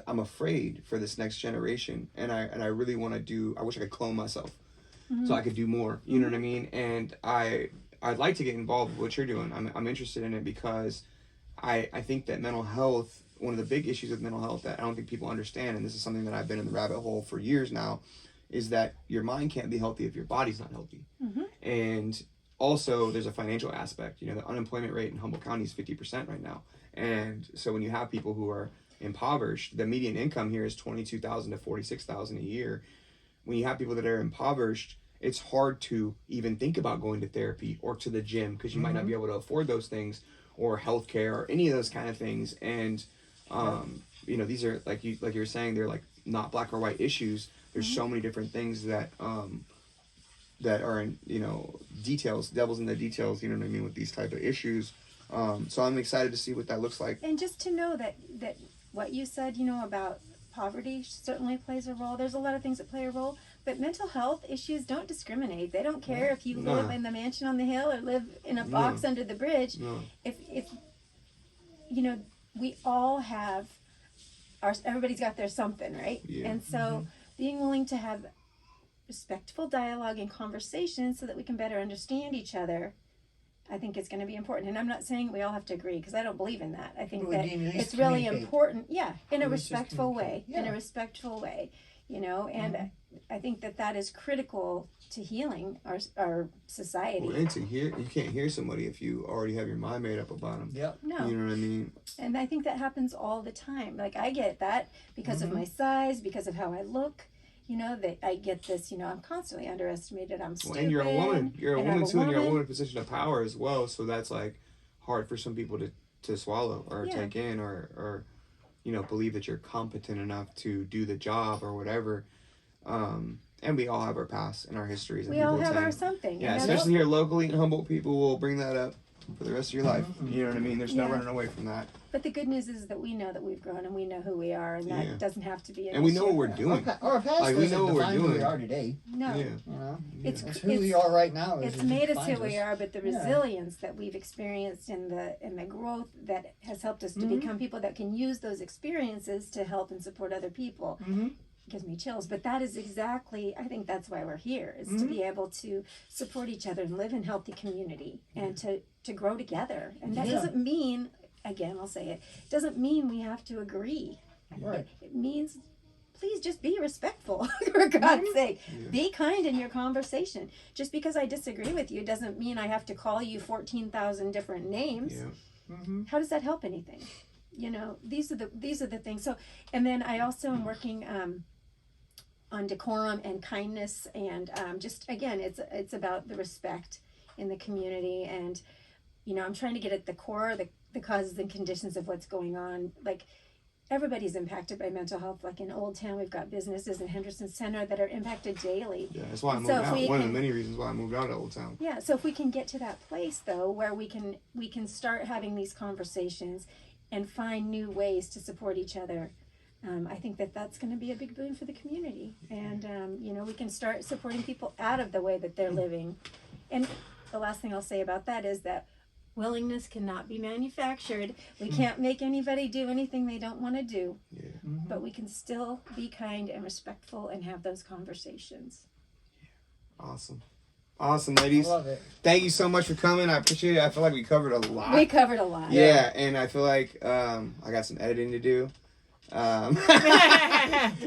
afraid for this next generation, and I really want to do. I wish I could clone myself, so I could do more. You know what I mean? And I'd like to get involved with what you're doing. I'm interested in it because I think that mental health. One of the big issues with mental health that I don't think people understand, and this is something that I've been in the rabbit hole for years now, is that your mind can't be healthy if your body's not healthy. And also there's a financial aspect. The unemployment rate in Humboldt County is 50% right now. And so when you have people who are impoverished, the median income here is $22,000 to $46,000 a year. When you have people that are impoverished, it's hard to even think about going to therapy or to the gym because you might not be able to afford those things, or healthcare or any of those kind of things. And these are like you were saying, they're like not black or white issues. There's so many different things that are in details, devil's in the details. You know what I mean, with these type of issues. So I'm excited to see what that looks like. And just to know that what you said, about poverty certainly plays a role. There's a lot of things that play a role, but mental health issues don't discriminate. They don't care if you live in the mansion on the hill or live in a box under the bridge. If we all have everybody's got their something, right? And so being willing to have respectful dialogue and conversation so that we can better understand each other, I think it's going to be important. And I'm not saying we all have to agree, because I don't believe in that. I think that it's really important, in a respectful way, you know, and I think that is critical to healing our society. Well, and to hear, you can't hear somebody if you already have your mind made up about them. Yep. No. You know what I mean? And I think that happens all the time. Like, I get that because of my size, because of how I look. You know, that I get this, you know, I'm constantly underestimated, I'm stupid. Well, and you're a woman. You're a woman too, and you're a woman in a position of power as well. So that's like hard for some people to swallow or take in or, you know, believe that you're competent enough to do the job or whatever. And we all have our past and our histories. And we all have our something. Yeah, you know? especially here locally in Humboldt, people will bring that up for the rest of your life. You know what I mean? There's no running away from that. But the good news is that we know that we've grown and we know who we are, and that doesn't have to be an And we issue. know what we're doing. Our past Like, we doesn't know what we're define who doing. we are today. No. Yeah. You know, It's who we are right now. It's made us who we are, but the resilience that we've experienced and the growth that has helped us to become people that can use those experiences to help and support other people. Gives me chills, but that is exactly, I think that's why we're here, is to be able to support each other and live in healthy community and to grow together. And that doesn't mean, again, I'll say it, doesn't mean we have to agree. Right. It means, please just be respectful, for God's sake. Be kind in your conversation. Just because I disagree with you doesn't mean I have to call you 14,000 different names. How does that help anything? You know, these are the things. So, and then I also am working on decorum and kindness, and just, again, it's about the respect in the community. And, you know, I'm trying to get at the core, the causes and conditions of what's going on. Like, everybody's impacted by mental health. Like in Old Town, we've got businesses in Henderson Center that are impacted daily. Yeah, that's why I moved out. One of the many reasons why I moved out of Old Town. Yeah, so if we can get to that place, though, where we can start having these conversations and find new ways to support each other, I think that's going to be a big boon for the community. And, you know, we can start supporting people out of the way that they're living. And the last thing I'll say about that is that willingness cannot be manufactured. We can't make anybody do anything they don't want to do. Yeah. But we can still be kind and respectful and have those conversations. Awesome, ladies. I love it. Thank you so much for coming. I appreciate it. I feel like we covered a lot. We covered a lot. Yeah, and I feel like I got some editing to do. No,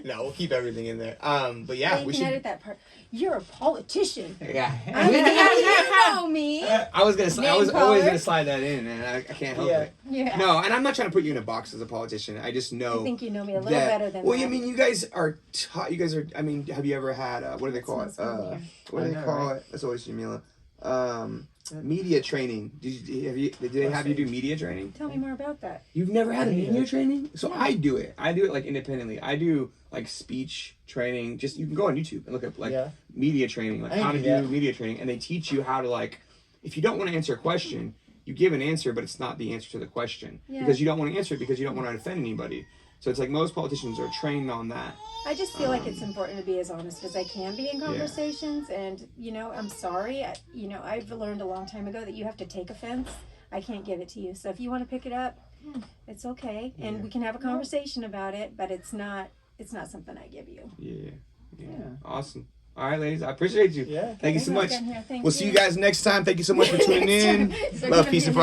we'll keep everything in there. But yeah, you we can should edit that part. You're a politician. Yeah. I mean, you know me. I was always gonna slide that in, and I can't help it. Yeah. No, and I'm not trying to put you in a box as a politician. I just know. I think you know me a little better than well, that. I mean, you guys are. I mean, have you ever had? What do they call it? What do they call it? That's always Jamila. Media training. Did they have you do media training? Tell me more about that. You've never had a media training? So I do it. I do it like independently. I do like speech training. Just you can go on YouTube and look up like media training, like how to do media training, and they teach you how to, like, if you don't want to answer a question, you give an answer, but it's not the answer to the question because you don't want to answer it because you don't want to offend anybody. So it's like most politicians are trained on that. I just feel like it's important to be as honest as I can be in conversations. And, you know, I'm sorry. I've learned a long time ago that you have to take offense. I can't give it to you. So if you want to pick it up, it's okay. And we can have a conversation about it, but it's not something I give you. Yeah. Awesome. All right, ladies. I appreciate you. Yeah. Thank you so much. Thank We'll see you guys next time. Thank you so much for tuning in. Love, peace, and prosperity.